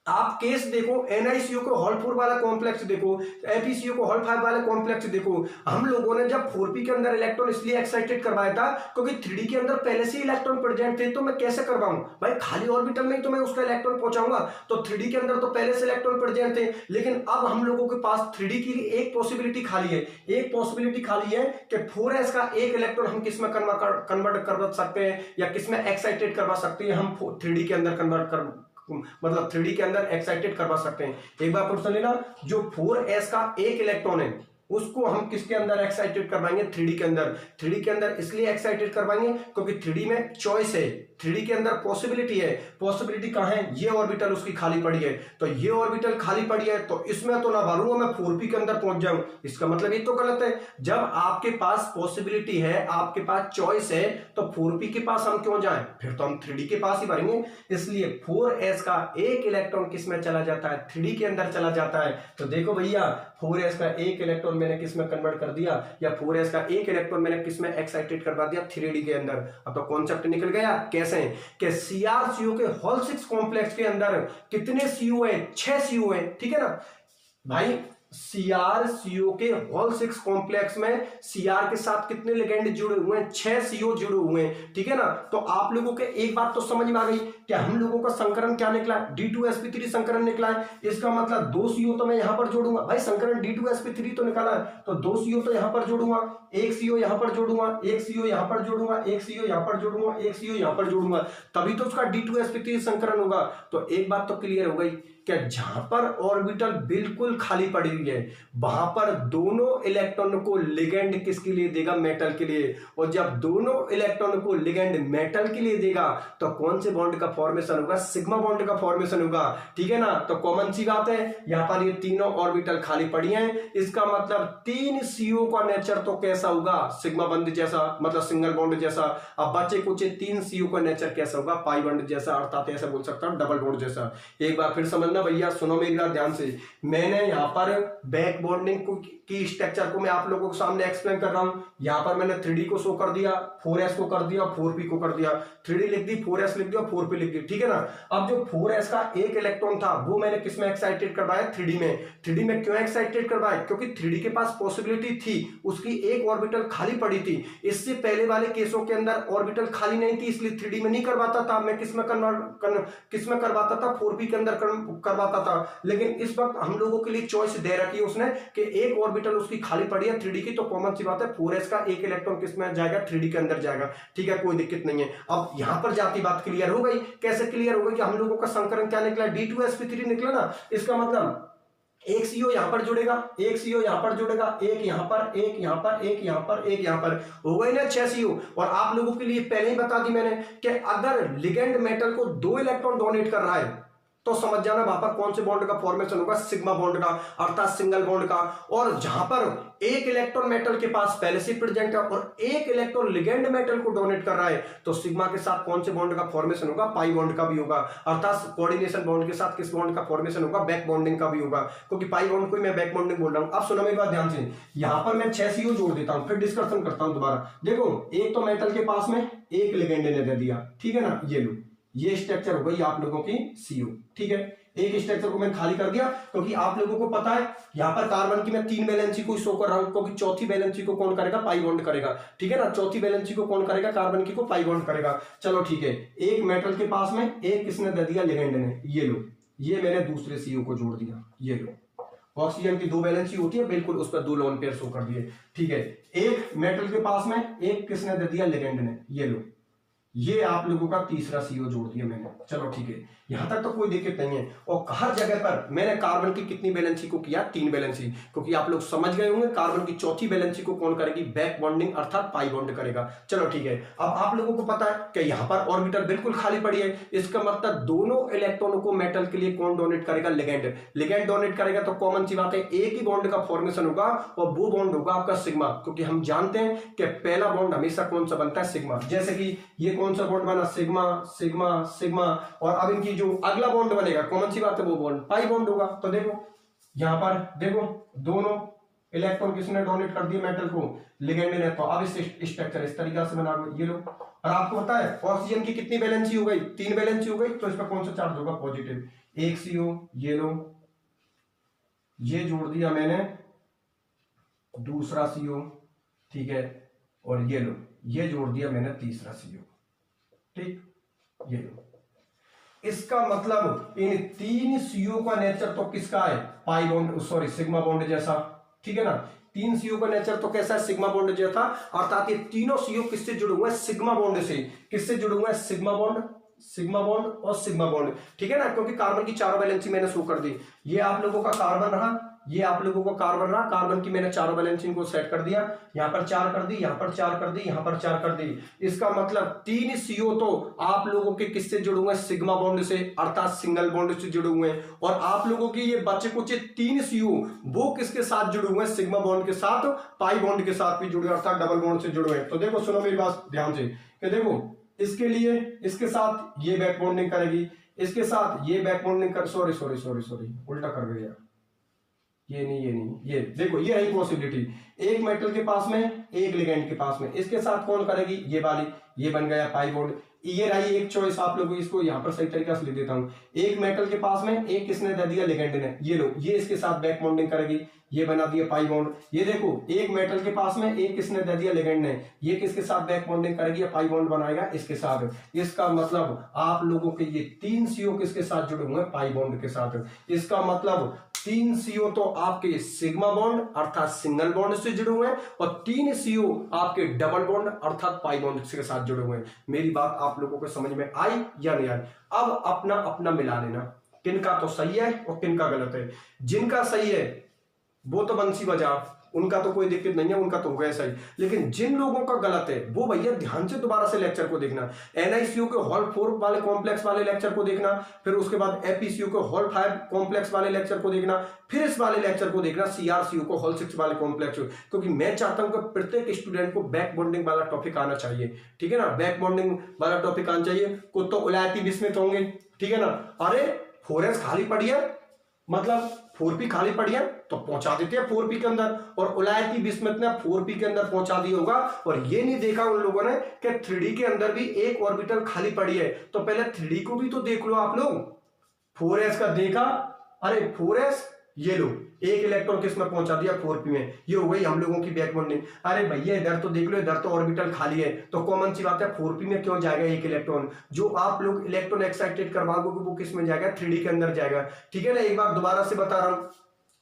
आप केस देखो, NiCO को हॉल 4 वाला कॉम्प्लेक्स देखो, FeCO को हॉल 5 वाला कॉम्प्लेक्स देखो। हम लोगों ने जब 4p के अंदर इलेक्ट्रॉन इसलिए एक्साइटेड करवाया था क्योंकि 3D के अंदर पहले से इलेक्ट्रॉन प्रेजेंट थे। तो मैं कैसे करवाऊं भाई? खाली ऑर्बिटल में ही तो मैं उसका इलेक्ट्रॉन पहुंचाऊंगा। तो 3D के अंदर तो पहले से इलेक्ट्रॉन प्रेजेंट थे, लेकिन अब हम लोगों के पास 3D की एक पॉसिबिलिटी खाली है। एक पॉसिबिलिटी खाली है कि 4s का एक इलेक्ट्रॉन हम किस में कन्वर्ट करवा सकते हैं या किस में एक्साइटेड करवा सकते हैं? हम 3D के अंदर कन्वर्ट कर, मतलब 3D के अंदर एक्साइटेड करवा सकते हैं। एक बार फिर सुन लेना, जो 4s का एक इलेक्ट्रॉन है उसको हम किसके अंदर एक्साइटेड करवाएंगे? 3D के अंदर। 3D के अंदर इसलिए एक्साइटेड करवाएंगे क्योंकि 3D में चॉइस है, 3D के अंदर पॉसिबिलिटी है। पॉसिबिलिटी कहां है? ये ऑर्बिटल उसकी खाली पड़ी है, तो ये ऑर्बिटल खाली पड़ी है तो इसमें तो ना भरूंगा मैं 4p के अंदर पहुंच जाऊं। इसका मतलब ये तो गलत है। जब आपके पास पॉसिबिलिटी है, आपके पास चॉइस है, तो 4p के पास हम क्यों जाएं? फिर तो हम 3D के पास ही भरेंगे। इसलिए 4s का एक इलेक्ट्रॉन किस में चला जाता है? 3D के अंदर चला जाता है। तो देखो भैया, 4s का एक इलेक्ट्रॉन मैंने किस में कन्वर्ट कर दिया, या 4s का एक इलेक्ट्रॉन मैंने किस में एक्साइटेड करवा दिया? 3D के अंदर। अब तो कॉन्सेप्ट निकल गया। कैसे? कि CrCO के हॉल 6 कॉम्प्लेक्स के अंदर कितने CO है? 6 CO है। ठीक है ना भाई, CrCO के हॉल 6 कॉम्प्लेक्स में Cr के साथ कितने लिगेंड जुड़े हुए हैं? 6 CO जुड़े हुए हैं। ठीक है ना। तो आप लोगों के एक बात तो समझ में आ गई कि हम लोगों का संकरण क्या निकला? D2sp3 संकरण निकला है। इसका मतलब 2 CO तो मैं यहां पर जोड़ूंगा। भाई संकरण D2sp3 तो निकाला है, तो 2 CO तो यहां पर जोड़ूंगा, 1 CO यहां पर जोड़ूंगा, 1 CO यहां पर जोड़ूंगा, 1 CO यहां पर जोड़ूंगा, 1 CO यहां पर जोड़ूंगा, तभी तो उसका D2sp3 संकरण होगा। तो एक बात तो क्लियर हो गई कि जहां पर ऑर्बिटल बिल्कुल खाली पड़ी हुई है वहां पर दोनों इलेक्ट्रॉन को लिगेंड किसके लिए देगा? मेटल के लिए। और जब दोनों इलेक्ट्रॉन को लिगेंड मेटल के लिए देगा तो कौन से बॉन्ड का फॉर्मेशन होगा? सिग्मा बॉन्ड का फॉर्मेशन होगा। ठीक है ना। तो कॉमन सी बात है, यहां पर ये तीनों ऑर्बिटल खाली पड़ी हैं। इसका मतलब 3 CO का नेचर तो कैसा होगा? सिग्मा बॉन्ड जैसा, मतलब सिंगल बॉन्ड जैसा। अब बचे कुछ 3 CO का नेचर कैसा होगा? पाई बॉन्ड जैसा, अर्थात ऐसा बोल सकता हूं डबल बॉन्ड जैसा। एक बार फिर समझ भैया, सुनो मेरी बात ध्यान से। मैंने यहां पर बैक बॉन्डिंग की स्ट्रक्चर को मैं आप लोगों के सामने एक्सप्लेन कर रहा हूं। यहां पर मैंने 3D को शो कर दिया, 4s को कर दिया, 4p को कर दिया। 3D लिख दी, 4s लिख दिया, 4p लिख दी। ठीक है ना। अब जो 4s का एक इलेक्ट्रॉन था वो मैंने किस में एक्साइटेड करवाया? 3D में। 3D में क्यों एक्साइटेड करवाया? क्योंकि 3D के पास पॉसिबिलिटी थी, उसकी एक ऑर्बिटल खाली पड़ी थी। इससे पहले वाले केसों के अंदर ऑर्बिटल खाली नहीं थी, इसलिए 3D में नहीं करवाता था मैं। किस में करवाता था? 4p के अंदर करवाता था। लेकिन इस वक्त हम लोगों के लिए चॉइस दे रखी है उसने कि एक ऑर्बिटल उसकी खाली पड़ी है 3D की, तो कॉमन सी बात है 4s का एक इलेक्ट्रॉन किस में जाएगा? 3D के अंदर जाएगा। ठीक है, कोई दिक्कत नहीं है। अब यहां पर जाती बात क्लियर हो गई। कैसे क्लियर हो गई? कि हम लोगों का संकरण क्या निकला? D2sp3 निकला ना। इसका मतलब 1 CO यहां पर जुड़ेगा, 1 CO यहां पर जुड़ेगा, एक यहां पर, एक यहां पर, एक यहां पर, एक यहां पर, हो गई ना 6 CO। और आप लोगों के लिए पहले ही बता दी मैंने कि अगर लिगेंड मेटल को 2 इलेक्ट्रॉन डोनेट कर रहा है तो समझ जाना वहां पर कौन से बॉन्ड का फॉर्मेशन होगा, सिग्मा बॉन्ड का, अर्थात सिंगल बॉन्ड का। और जहां पर एक इलेक्ट्रॉन मेटल के पास पहले से प्रेजेंट है और एक इलेक्ट्रॉन लिगेंड मेटल को डोनेट कर रहा है, तो सिग्मा के साथ कौन से बॉन्ड का फॉर्मेशन होगा, पाई बॉन्ड का भी होगा। अर्थात कोऑर्डिनेशन बॉन्ड के साथ किस बॉन्ड का फॉर्मेशन होगा, बैक बॉन्डिंग का भी होगा, क्योंकि पाई बॉन्ड को मैं बैक बॉन्डिंग बोल रहा हूं। अब सुनो मेरी बात ध्यान से, यहां पर मैं 6 CO जोड़ देता हूं, फिर डिस्कशन करता हूं दोबारा। देखो एक तो मेटल के पास में एक लिगेंड ने दे दिया, ठीक है ना, ये लो, ये स्ट्रक्चर हो गई आप लोगों की CO, ठीक है। एक स्ट्रक्चर को मैंने खाली कर दिया, क्योंकि आप लोगों को पता है यहां पर कार्बन की मैं 3 वैलेंसी को शो कर रहा हूं, क्योंकि चौथी वैलेंसी को कौन करेगा, पाई बॉन्ड करेगा, ठीक है ना। चौथी वैलेंसी को कौन करेगा, कार्बन की को पाई बॉन्ड करेगा। चलो ठीक है, एक मेटल के पास में एक किसने दे दिया, लिगेंड ने, ये लो, ये मैंने दूसरे CO को जोड़ दिया, ये लो। ऑक्सीजन की 2 वैलेंसी होती है, बिल्कुल उस पर 2 लोन पेयर शो कर दिए, ठीक है। एक मेटल के पास में एक किसने दे दिया, लिगेंड ने, ये लो, ये आप लोगों का तीसरा CO जोड़ दिया मैंने। चलो ठीक है, यहां तक तो कोई दिक्कत नहीं है। और हर जगह पर मैंने कार्बन की कितनी वैलेंसी को किया, 3 वैलेंसी, क्योंकि आप लोग समझ गए होंगे कार्बन की चौथी वैलेंसी को कौन करेगी, बैक बॉन्डिंग अर्थात पाई बॉन्ड करेगा। चलो ठीक है, अब आप लोगों को पता है कि यहां पर ऑर्बिटल बिल्कुल खाली पड़ी है, इसका मतलब दोनों इलेक्ट्रॉनों को मेटल के लिए कौन डोनेट करेगा, लिगेंड। लिगेंड डोनेट करेगा तो कॉमन सी बात है, एक ही बॉन्ड का फॉर्मेशन होगा और वो बॉन्ड होगा आपका सिग्मा, क्योंकि हम जानते हैं कि पहला बॉन्ड हमेशा कौन सा बनता है, सिग्मा। जैसे कि ये कौन सा बॉन्ड बना, सिग्मा सिग्मा सिग्मा, और अब इनकी जो अगला बॉन्ड बनेगा, कॉमन सी बात है, वो बॉन्ड पाई बॉन्ड होगा। तो देखो यहां पर देखो दोनों इलेक्ट्रॉन किसने डोनेट कर दिए मेटल को, लिगेंड ने। तो अब इस स्ट्रक्चर इस तरीके से बना, ये लो। और आपको पता है ऑक्सीजन की कितनी वैलेंसी हो गई, 3 वैलेंसी हो गई, तो इस पर कौन सा चार्ज होगा, पॉजिटिव। एक CO, ये लो, ये जोड़ दिया मैंने दूसरा CO, ठीक है, और ये लो, ये जोड़ दिया मैंने तीसरा CO, ठीक, ये लो। इसका मतलब इन 3 CO का नेचर तो किसका है, pi bond, sorry sigma bond जैसा, ठीक है ना। 3 CO का नेचर तो कैसा है, सिग्मा बॉन्ड जैसा, अर्थात ये तीनों CO किससे जुड़े हुए हैं, सिग्मा बॉन्ड से। किससे जुड़े हुए हैं, सिग्मा बॉन्ड, सिग्मा बॉन्ड और सिग्मा बॉन्ड, ठीक है ना, क्योंकि कार्बन की 4 वैलेंसी मैंने शो कर दी। ये आप लोगों का कार्बन रहा, ये आप लोगों को कार्बन रहा, कार्बन की मैंने 4 वैलेंसी को सेट कर दिया, यहां पर 4 कर दी, यहां पर 4 कर दी, यहां पर 4 कर दी। इसका मतलब 3 CO तो आप लोगों के किससे जुड़े हुए हैं, सिग्मा बॉन्ड से, अर्थात सिंगल बॉन्ड से जुड़े हुए हैं। और आप लोगों की ये बचे कुछ 3 CO वो किसके साथ जुड़े हुए हैं, सिग्मा बॉन्ड के साथ, पाई बॉन्ड के साथ भी जुड़े, अर्थात डबल बॉन्ड से जुड़े हैं। तो देखो सुनो मेरी बात ध्यान से, कि देखो इसके लिए इसके साथ ये बैक बॉन्डिंग करेगी, इसके साथ ये बैक बॉन्डिंग कर, सॉरी सॉरी सॉरी सॉरी उल्टा कर गया, ये नहीं, ये देखो ये है पॉसिबिलिटी, एक मेटल के पास में एक लिगेंड के पास में, इसके साथ कौन करेगी, ये वाली, ये बन गया पाई बॉन्ड। ये रही एक चॉइस, आप लोगों इसको यहां पर सही तरीके से लिख देता हूं, एक मेटल के पास में एक किसने दे दिया, लिगेंड ने, ये लो, ये इसके साथ बैक बॉन्डिंग करेगी, ये बना दिया पाई बॉन्ड। ये देखो एक मेटल के पास में एक किसने दे दिया, लिगेंड ने, ये किसके साथ बैक बॉन्डिंग करेगी, पाई बॉन्ड बनाएगा इसके साथ। इसका मतलब आप लोगों के ये 3 CO किसके साथ जुड़े हुए हैं, पाई बॉन्ड के साथ। इसका मतलब 3 CO तो आपके सिग्मा बॉन्ड अर्थात सिंगल बॉन्ड से जुड़े हुए हैं, और 3 CO आपके डबल बॉन्ड अर्थात पाई बॉन्ड के साथ जुड़े हुए हैं। मेरी बात आप लोगों को समझ में आई या नहीं आई? अब अपना अपना मिला लेना, किनका तो सही है और किनका गलत है। जिनका सही है वो तो बंसी बजा, उनका तो कोई दिक्कत नहीं है, उनका तो हो गया सही। लेकिन जिन लोगों का गलत है वो भैया ध्यान से दोबारा से लेक्चर को देखना, NiCO के हॉल 4 वाले कॉम्प्लेक्स वाले लेक्चर को देखना, फिर उसके बाद FeCO के हॉल 5 कॉम्प्लेक्स वाले लेक्चर को देखना, फिर इस वाले लेक्चर को देखना CrCO को हॉल 6 वाले कॉम्प्लेक्स, क्योंकि मैं चाहता हूं कि प्रत्येक स्टूडेंट को बैक बॉन्डिंग वाला टॉपिक आना चाहिए, ठीक है ना। बैक बॉन्डिंग वाला टॉपिक आना चाहिए, कुछ तो उलायती विस्मित होंगे, ठीक है ना। अरे 4s खाली पड़ी है, मतलब 4p खाली पड़ी है तो पहुंचा देते हैं 4p के अंदर, और उलायती विस्मित ने 4p के अंदर पहुंचा दिया होगा, और ये नहीं देखा उन लोगों ने कि 3d के अंदर भी एक ऑर्बिटल खाली पड़ी है। तो पहले 3d को भी तो देख लो आप लोग, 4s का देखा, अरे 4s ये लो, एक इलेक्ट्रॉन किसमें पहुंचा दिया, 4p में, ये हो गई हम लोगों की बैक बॉन्डिंग। अरे भैया इधर तो देख लो, इधर तो ऑर्बिटल खाली है, तो कॉमन सी बात है 4p में क्यों जाएगा एक इलेक्ट्रॉन। जो आप लोग इलेक्ट्रॉन एक्साइटेड करवाओगे वो किस में जाएगा, 3d के अंदर जाएगा, ठीक है ना। एक बार दोबारा से बता रहा हूं,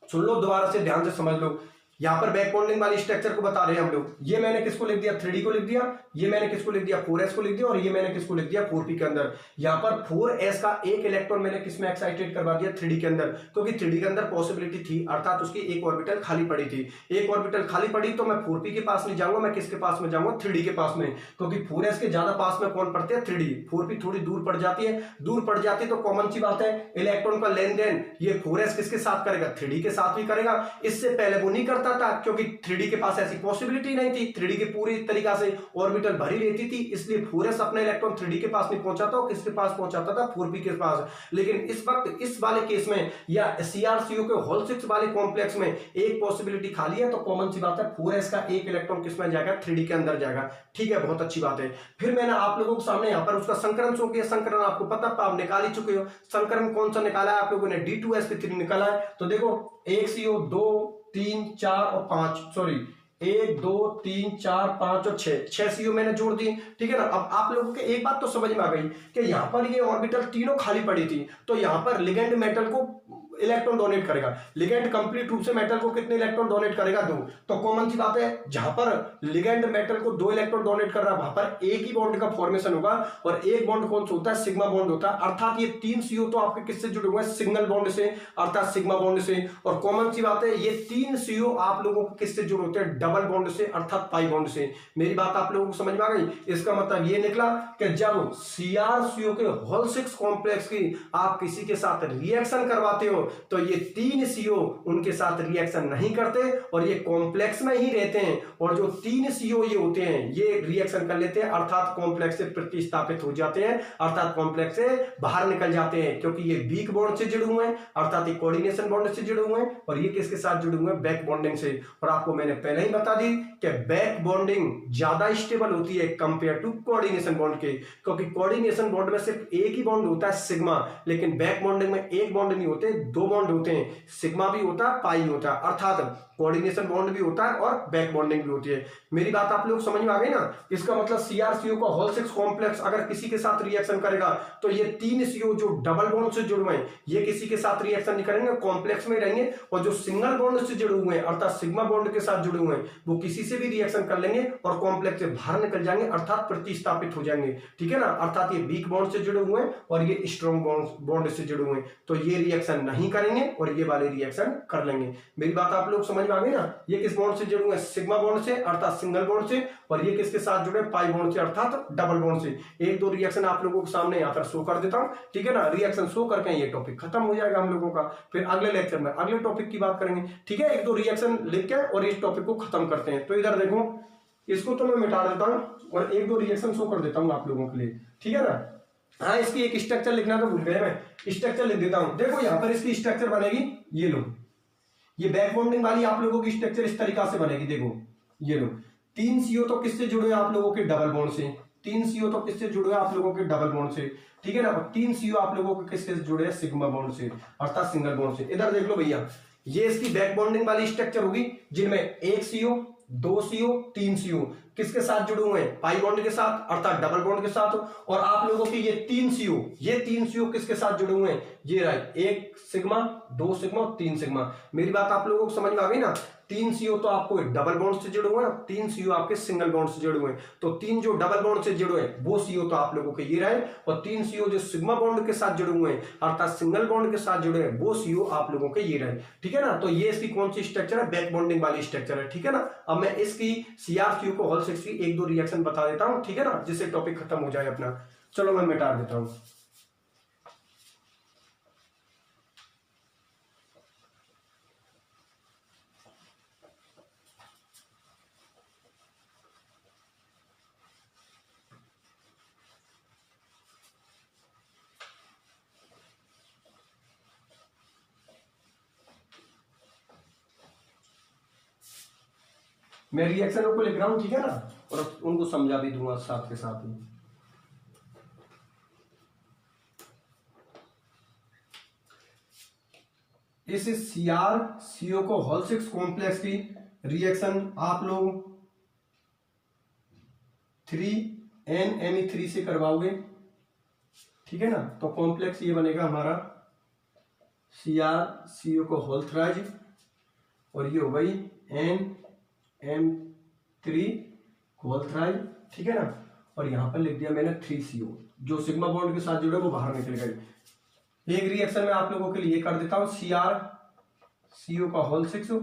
सुन लो दोबारा से ध्यान से समझ लो। यहाँ पर बैक बॉन्डिंग वाली स्ट्रक्चर को बता रहे हैं हम लोग। ये मैंने किसको लिख दिया 3D को लिख दिया, ये मैंने किसको लिख दिया 4s को लिख दिया, और ये मैंने किसको लिख दिया 4p के अंदर। यहाँ पर 4s का एक इलेक्ट्रॉन मैंने किसमें एक्साइटेड करवा दिया 3D के अंदर, क्योंकि 3D के अंदर पॉसिबिलिटी थी, अर्थात उसकी एक ऑर्बिटल खाली पड़ी थी। एक ऑर्बिटल खाली पड़ी तो मैं 4p के पास नहीं जाऊंगा, मैं किसके पास में जाऊंगा 3D के पास में, क्योंकि 4s के ज्यादा पास में कौन पड़ते हैं 3D, 4p थोड़ी दूर पड़ जाती है, दूर पड़ जाती है तो कॉमन सी बात है इलेक्ट्रॉन का लेन देन ये 4s किसके साथ करेगा 3D के साथ भी करेगा। इससे पहले वो नहीं करता था क्योंकि 3D के पास ऐसी पॉसिबिलिटी नहीं थी, 3D की पूरी तरीका से ऑर्बिटल भरी रहती थी, इसलिए 4s अपने इलेक्ट्रॉन 3D के पास नहीं पहुंचाता, और किसके पास पहुंचाता था 4p के पास। लेकिन इस वक्त इस वाले केस में या CrCO के होल 6 वाले कॉम्प्लेक्स में एक पॉसिबिलिटी खाली है, तो कॉमन सी बात है 4s का एक इलेक्ट्रॉन किसमें जाएगा 3D के अंदर जाएगा। ठीक है, बहुत अच्छी बात है। फिर मैंने आप लोगों के सामने यहाँ पर उसका संकरण शो किया। संकरण आपको पता, आप निकाल ही चुके हो। संकरण कौन सा निकाला है आप लोगों ने D2sp3 निकाला है। तो देखो 1 CO 2 3 4 और 5, सॉरी 1 2 3 4 5 और 6 CO मैंने जोड़ दी। ठीक है ना। अब आप लोगों के एक बात तो समझ में आ गई कि यहाँ पर ये ऑर्बिटल तीनों खाली पड़ी थी, तो यहाँ पर लिगेंड मेटल को इलेक्ट्रॉन डोनेट करेगा। लिगेंड कंप्लीट रूप से मेटल को कितने इलेक्ट्रॉन डोनेट करेगा 2। तो कॉमन सी बात है जहां पर लिगेंड मेटल को 2 इलेक्ट्रॉन डोनेट कर रहा है वहां पर एक ही बॉन्ड का फॉर्मेशन होगा, और एक बॉन्ड कौन सा होता है सिग्मा बॉन्ड होता है। अर्थात ये 3 CO तो आपके किससे जुड़े हुए हैं सिंगल बॉन्ड से, अर्थात सिग्मा बॉन्ड से। और कॉमन सी बात है ये 3 CO आप लोगों को किससे जुड़े होते हैं डबल बॉन्ड से, अर्थात पाई बॉन्ड से। मेरी बात आप लोगों को समझ में आ गई। इसका मतलब ये निकला कि जब CrCO के होल 6 कॉम्प्लेक्स की आप किसी के साथ रिएक्शन करवाते हो तो ये 3 CO उनके साथ रिएक्शन नहीं करते और ये कॉम्प्लेक्स में ही रहते हैं, और जो 3 CO ये होते हैं ये रिएक्शन कर लेते हैं, अर्थात कॉम्प्लेक्स से प्रतिस्थापित हो जाते हैं, अर्थात कॉम्प्लेक्स से बाहर निकल जाते हैं, क्योंकि ये वीक बॉन्ड से जुड़े हुए हैं, अर्थात ये कोऑर्डिनेशन बॉन्ड से जुड़े हुए हैं, और ये किसके साथ जुड़े हुए हैं बैक बॉन्डिंग से। और आपको मैंने पहले ही बता दी कि बैक बॉन्डिंग ज्यादा स्टेबल होती है कंपेयर टू कोऑर्डिनेशन बॉन्ड के, क्योंकि कोऑर्डिनेशन बॉन्ड में सिर्फ एक ही बॉन्ड होता है सिग्मा, लेकिन बैक बॉन्डिंग में एक बॉन्ड नहीं होते 2 बॉन्ड होते हैं, सिग्मा भी होता है पाई होता है, अर्थात कोऑर्डिनेशन बॉन्ड भी होता है और बैक बॉन्डिंग भी होती है। मेरी बात आप लोग समझ में आ गई ना। इसका मतलब CrCO का होल 6 कॉम्प्लेक्स अगर किसी के साथ रिएक्शन करेगा तो ये 3 CO जो डबल बॉन्ड से जुड़े हुए हैं ये किसी के साथ रिएक्शन नहीं करेंगे, कॉम्प्लेक्स में रहेंगे, और जो सिंगल बॉन्ड से जुड़े हुए हैं अर्थात सिग्मा बॉन्ड के साथ जुड़े हुए हैं वो किसी से भी रिएक्शन कर लेंगे और कॉम्प्लेक्स से बाहर निकल जाएंगे, अर्थात प्रतिस्थापित हो जाएंगे। ठीक है ना। अर्थात ये वीक बॉन्ड से जुड़े हुए हैं और ये स्ट्रॉन्ग बॉन्ड से जुड़े हुए हैं, तो ये रिएक्शन नहीं करेंगे और ये वाले रिएक्शन कर लेंगे। मेरी बात आप लोग समझ में आ गई ना। ये किस बॉन्ड से जुड़े हुए हैं सिग्मा बॉन्ड से, अर्थात सिंगल बॉन्ड से, और ये किसके साथ जुड़े पाई बॉन्ड से, अर्थात डबल बॉन्ड से। एक दो रिएक्शन आप लोगों के सामने यहाँ पर शो कर देता हूं। ठीक है ना। रिएक्शन शो करके ये टॉपिक खत्म हो जाएगा हम लोगों का। फिर अगले लेक्चर में अगले टॉपिक की बात करेंगे। ठीक है। एक दो रिएक्शन लिख के और इस टॉपिक को खत्म करते हैं। तो इधर देखो इसको तो मैं मिटा देता हूं और एक दो रिएक्शन शो कर देता हूं आप लोगों के लिए। ठीक है ना। हाँ, इसकी एक स्ट्रक्चर लिखना तो भूल गए, मैं स्ट्रक्चर लिख देता हूं। देखो यहाँ पर इसकी स्ट्रक्चर बनेगी, ये लो, ये बैक बॉन्डिंग वाली आप लोगों की स्ट्रक्चर इस तरीका से बनेगी। देखो ये लो, 3 CO तो किससे जुड़े हैं आप लोगों के डबल बॉन्ड से, 3 CO तो किससे जुड़े हैं आप लोगों के डबल बॉन्ड से। ठीक है ना। 3 CO आप लोगों के किससे जुड़े हैं सिग्मा बॉन्ड से, अर्थात सिंगल बॉन्ड से। इधर देख लो भैया, ये इसकी बैक बॉन्डिंग वाली स्ट्रक्चर होगी जिनमें 1 CO 2 CO 3 CO किसके साथ जुड़े हुए हैं पाई बॉन्ड के साथ, अर्थात डबल बॉन्ड के साथ। और आप लोगों की ये 3 CO किसके साथ जुड़े हुए हैं, ये रहा 1 सिग्मा 2 सिग्मा और 3 सिग्मा। मेरी बात आप लोगों को समझ में आ गई ना। 3 CO तो आपको डबल बॉन्ड से जुड़े हुए हैं, 3 CO आपके सिंगल बॉन्ड से जुड़े हुए हैं। तो 3 जो डबल बॉन्ड से जुड़े हैं वो CO तो आप लोगों के ये रहे, और 3 CO जो सिग्मा बॉन्ड के साथ जुड़े हुए हैं अर्थात सिंगल बॉन्ड के साथ जुड़े हैं वो CO आप लोगों के ये रहे। ठीक है ना। तो ये इसकी कौन सी स्ट्रक्चर है, बैक बॉन्डिंग वाली स्ट्रक्चर है। ठीक है ना। अब मैं इसकी CrCO को होल 6 की एक दो रिएक्शन बता देता हूं। ठीक है ना, जिससे टॉपिक खत्म हो जाए अपना। चलो मैं मिटा देता हूं। मैं रिएक्शनों को लिख रहा हूं। ठीक है ना, और उनको समझा भी दूंगा साथ के साथ ही। इस CrCO को होल 6 कॉम्प्लेक्स की रिएक्शन आप लोग 3NMe3 से करवाओगे। ठीक है ना। तो कॉम्प्लेक्स ये बनेगा हमारा CrCO को होल थ्राइज और ये हो गई NM3 कोल्थराइल, ठीक है ना। और यहाँ पर लिख दिया मैंने 3CO, जो सिग्मा बॉन्ड के साथ जुड़े वो बाहर निकल गए। एक रिएक्शन में आप लोगों के लिए कर देता हूं, CrCO का होल 6,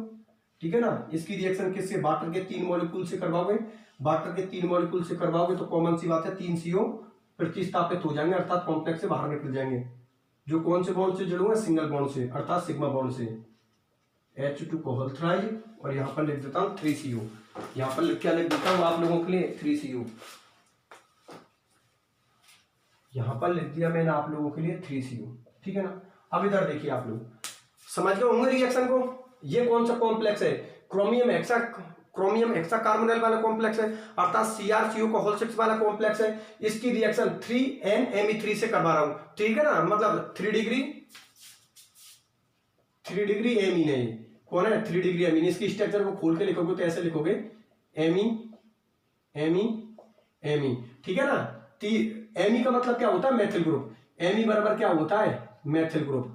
ठीक है ना। इसकी रिएक्शन किससे, वाटर के 3 मॉलिक्यूल से करवाओगे, वाटर के 3 मॉलिक्यूल से करवाओगे तो कॉमन सी बात है 3 CO प्रतिस्थापित हो जाएंगे, अर्थात कॉम्प्लेक्स से बाहर निकल जाएंगे, जो कौन से बॉन्ड से जुड़े हुए, सिंगल बॉन्ड से, अर्थात सिग्मा बॉन्ड से। H2 को होल थ्राइज, और यहाँ पर लिख देता हूँ 3CO, यहाँ पर क्या लिख देता हूँ आप लोगों के लिए 3CO, यहाँ पर लिख दिया मैंने आप लोगों के लिए 3CO, ठीक है ना। अब इधर देखिए, आप लोग समझ गए होंगे रिएक्शन को। ये कौन सा कॉम्प्लेक्स है, क्रोमियम हेक्सा कार्बोनाइल वाला कॉम्प्लेक्स है, अर्थात CrCO का होल 6 वाला कॉम्प्लेक्स है। इसकी रिएक्शन 3NMe3 से करवा रहा हूं, ठीक है ना, मतलब 3 डिग्री एमी नहीं, कौन है 3 डिग्री एमीन। इसकी स्ट्रक्चर को खोल के लिखोगे तो ऐसे लिखोगे एमी, ठीक है ना। एमी का मतलब क्या होता है, मैथिल ग्रुप। एमी बराबर क्या होता है, मैथिल ग्रुप।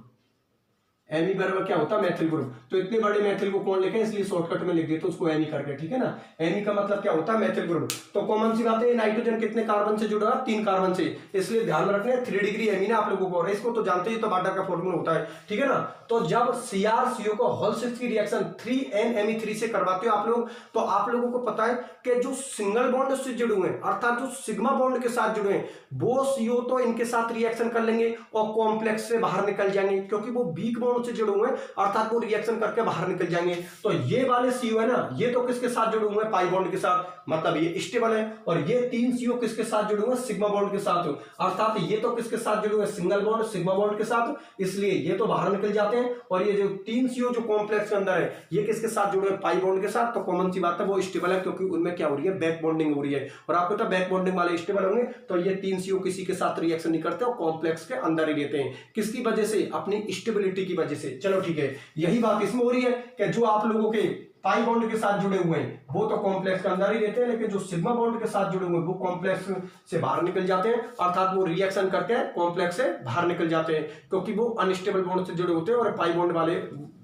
एमी बराबर क्या होता है, मैथिल ग्रुप। तो इतने बड़े मैथिल को कौन लिखे, इसलिए शॉर्टकट में लिख देते उसको एमी करके, ठीक है ना। एमी का मतलब क्या होता है, मैथिल ग्रुप। तो कॉमन सी बात है, नाइट्रोजन कितने कार्बन से जुड़ा है, 3 कार्बन से, इसलिए ध्यान में रखना है 3 डिग्री एमीन आप लोगों को, और इसको तो जानते ही, तो वाटर का फॉर्मूला होता है, ठीक है ना। तो जब CrCO को होल 6 की रिएक्शन 3NMe3 से करवाते हो आप लोग, तो आप लोगों को पता है कि जो सिंगल बॉन्ड से जुड़े हुए हैं, अर्थात जो सिग्मा बॉन्ड के साथ जुड़े हैं, वो CO तो इनके साथ रिएक्शन कर लेंगे और कॉम्प्लेक्स से बाहर निकल जाएंगे, क्योंकि वो वीक बॉन्ड से जुड़े हुए हैं, अर्थात वो रिएक्शन करके बाहर निकल जाएंगे। तो ये वाले CO है ना, ये तो किसके साथ जुड़े हुए हैं, पाई बॉन्ड के साथ, मतलब ये स्टेबल है। और ये 3 CO किसके साथ जुड़े हुए हैं, सिग्मा बॉन्ड के साथ, अर्थात ये तो किसके साथ जुड़े हुए हैं, सिंगल बॉन्ड सिग्मा बॉन्ड के साथ, इसलिए ये तो बाहर निकल जाते हैं। और ये जो 3 CO जो कॉम्प्लेक्स के अंदर है, ये किसके साथ जुड़े हुए हैं, पाई बॉन्ड के साथ। तो कॉमन सी बात है वो स्टेबल है, क्योंकि उनमें क्या हो रही है, बैक बॉन्डिंग हो रही है। और आपको तो बैक बॉन्डिंग वाले स्टेबल होंगे, तो ये 3 CO किसी के साथ रिएक्शन नहीं करते और कॉम्प्लेक्स के अंदर ही रहते हैं। किसकी वजह से, अपनी स्टेबिलिटी की वजह से। चलो ठीक है, यही बात इसमें हो रही है कि जो आप लोगों के पाई बॉन्ड के साथ जुड़े हुए हैं वो तो कॉम्प्लेक्स के अंदर ही रहते हैं, लेकिन जो सिग्मा बॉन्ड के साथ जुड़े हुए हैं वो कॉम्प्लेक्स से बाहर निकल जाते हैं, अर्थात वो रिएक्शन करके कॉम्प्लेक्स से बाहर निकल जाते हैं, क्योंकि वो अनस्टेबल बॉन्ड से जुड़े होते हैं। और पाई बॉन्ड वाले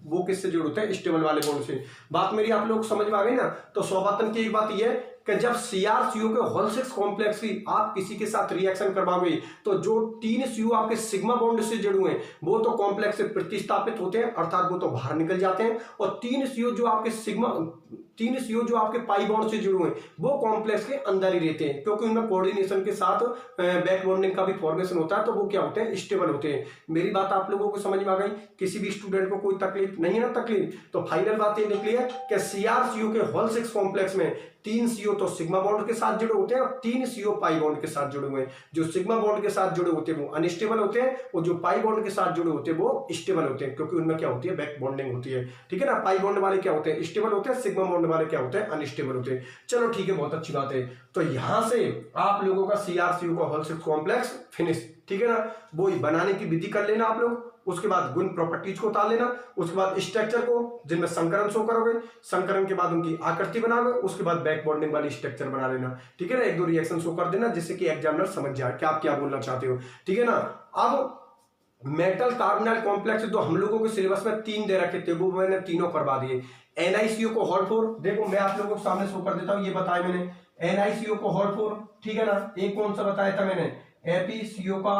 वो किससे जुड़े होते हैं, स्टेबल वाले बॉन्ड से। बात मेरी आप लोग समझ में आ गई ना। तो सौभातन की एक बात यह है कि जब CrCO के होल 6 कॉम्प्लेक्स की आप किसी के साथ रिएक्शन करवाओगे, तो जो 3 CO आपके सिग्मा बॉन्ड से जुड़े हुए हैं वो तो कॉम्प्लेक्स से प्रतिस्थापित होते हैं, अर्थात वो तो बाहर निकल जाते हैं। और 3 CO जो आपके पाई बॉन्ड से जुड़े हुए हैं वो कॉम्प्लेक्स के अंदर ही रहते हैं, क्योंकि उनमें कोऑर्डिनेशन के साथ बैक बॉन्डिंग का भी फॉर्मेशन होता है, तो वो क्या होते हैं, स्टेबल होते हैं। मेरी बात आप लोगों को समझ में आ गई। किसी भी स्टूडेंट को कोई तकलीफ नहीं है ना, तकलीफ तो फाइनल बात ये निकली है कि CrCO के होल 6 कॉम्प्लेक्स में 3 CO तो सिग्मा बॉन्ड के साथ जुड़े होते हैं और 3 CO पाई बॉन्ड के साथ जुड़े हुए हैं। जो सिग्मा बॉन्ड के साथ जुड़े होते हैं वो अनस्टेबल होते हैं, और जो पाई बॉन्ड के साथ जुड़े होते हैं वो स्टेबल होते हैं, क्योंकि उनमें क्या होती है, बैक बॉन्डिंग होती है, ठीक है ना। पाई बॉन्ड वाले क्या होते हैं, स्टेबल होते हैं, सिग्मा बॉन्ड वाले क्या होते हैं, अनस्टेबल होते हैं। चलो ठीक है, बहुत अच्छी बात है। तो यहां से आप लोगों का CrCO का होल 6 कॉम्प्लेक्स फिनिश, ठीक है ना। वो बनाने की विधि कर लेना आप लोग, उसके बाद गुण प्रॉपर्टीज को उतार लेना, उसके बाद स्ट्रक्चर को जिनमें संकरण शो करोगे, संकरण के बाद उनकी आकृति बनाओगे, उसके बाद बैक बॉन्डिंग वाली स्ट्रक्चर बना लेना, ठीक है ना। 1-2 रिएक्शन शो कर देना, जिससे कि एग्जामिनर समझ जाए कि आप क्या बोलना चाहते हो, ठीक है ना। अब मेटल कार्बोनाइल कॉम्प्लेक्स जो हम लोगों के सिलेबस में 3 दे रखे थे वो मैंने तीनों करवा दिए। NiCO को होल 4, देखो मैं आप लोगों के सामने शो कर देता हूं, ये बताया मैंने NiCO को होल 4, ठीक है ना। एक कौन सा बताया था मैंने, FeCO का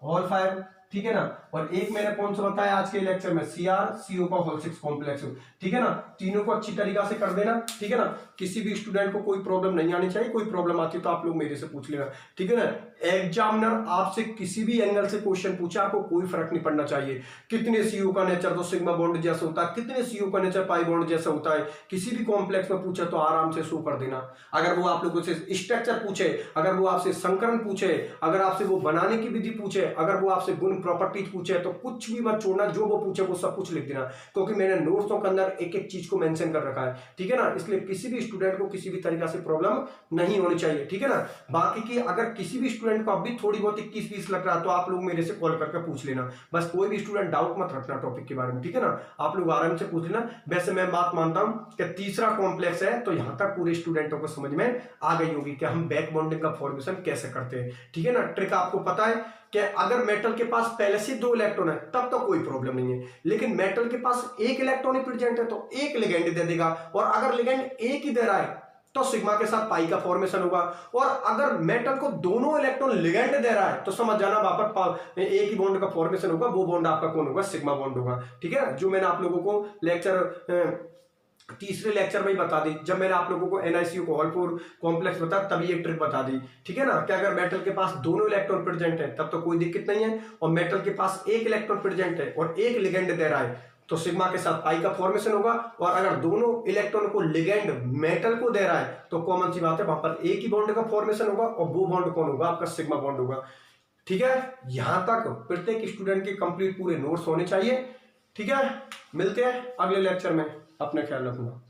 होल 5, ठीक है ना। और एक मैंने कौन सा बताया आज के लेक्चर में, CrCO का होल 6 कॉम्प्लेक्स, ठीक है ना। तीनों को अच्छी तरीका से कर देना, ठीक है ना। किसी भी स्टूडेंट को कोई प्रॉब्लम नहीं आनी चाहिए, कोई प्रॉब्लम आती है तो आप लोग मेरे से पूछ लेना, ठीक है ना। एग्जामिनर आपसे किसी भी एंगल से क्वेश्चन पूछे, आपको कोई फर्क नहीं पड़ना चाहिए। कितने CO का नेचर तो सिग्मा बॉन्ड जैसा होता है, कितने CO का नेचर पाई बॉन्ड जैसा होता है, किसी भी कॉम्प्लेक्स में पूछे तो आराम से शो कर देना। अगर वो आप लोगों से स्ट्रक्चर पूछे, अगर वो आपसे संकरण पूछे, अगर आपसे वो बनाने की विधि पूछे, अगर वो आपसे गुण प्रॉपर्टीज पूछे, तो कुछ भी मत छोड़ना, जो वो पूछे वो सब कुछ लिख देना, क्योंकि मैंने नोट्सों के अंदर एक एक चीज को मेंशन कर रखा है, ठीक है ना। इसलिए किसी भी स्टूडेंट को किसी भी तरीका से प्रॉब्लम नहीं होनी चाहिए, ठीक है ना। बाकी की अगर किसी भी स्टूडेंट को अभी थोड़ी बहुत 21-20 लग रहा है तो आप लोग मेरे से कॉल करके पूछ लेना, बस कोई भी स्टूडेंट डाउट मत रखना टॉपिक के बारे में, ठीक है ना। आप लोग आराम से पूछ लेना। वैसे मैं बात मानता हूं कि तीसरा कॉम्प्लेक्स है, तो यहां तक पूरे स्टूडेंटों को समझ में आ गई होगी कि हम बैक बॉन्डिंग का फॉर्मेशन कैसे करते हैं, ठीक है ना। ट्रिक आपको पता है कि अगर मेटल के पास पहले से 2 इलेक्ट्रॉन है तब तो कोई प्रॉब्लम नहीं है, लेकिन मेटल के पास 1 इलेक्ट्रॉन ही प्रेजेंट है तो एक लिगेंड दे देगा, और अगर लिगेंड एक ही दे रहा है तो सिग्मा के साथ पाई का फॉर्मेशन होगा। और अगर मेटल को दोनों इलेक्ट्रॉन लिगेंड दे रहा है तो समझ जाना वहां पर एक ही बॉन्ड का फॉर्मेशन होगा, वो बॉन्ड आपका कौन होगा, सिग्मा बॉन्ड होगा। ठीक है, जो मैंने आप लोगों को तीसरे लेक्चर में ही बता दी, जब मैंने आप लोगों को NiCO कोहलपुर कॉम्प्लेक्स बताया तभी एक ट्रिक बता दी। ठीक है ना, कि अगर मेटल के पास दोनों इलेक्ट्रॉन प्रेजेंट है तब तो कोई दिक्कत नहीं है, और मेटल के पास एक इलेक्ट्रॉन प्रेजेंट है और एक लिगेंड दे रहा है तो सिग्मा के साथ पाई का फॉर्मेशन होगा। और अगर दोनों इलेक्ट्रॉन को लिगेंड मेटल को दे रहा है तो कॉमन सी बात है, वहां पर एक ही बॉन्ड का फॉर्मेशन होगा और वो बॉन्ड कौन होगा, आपका सिग्मा बॉन्ड होगा। ठीक है, यहां तक प्रत्येक स्टूडेंट के कंप्लीट पूरे नोट्स होने चाहिए। ठीक है, मिलते हैं अगले लेक्चर में, अपना ख्याल रखना।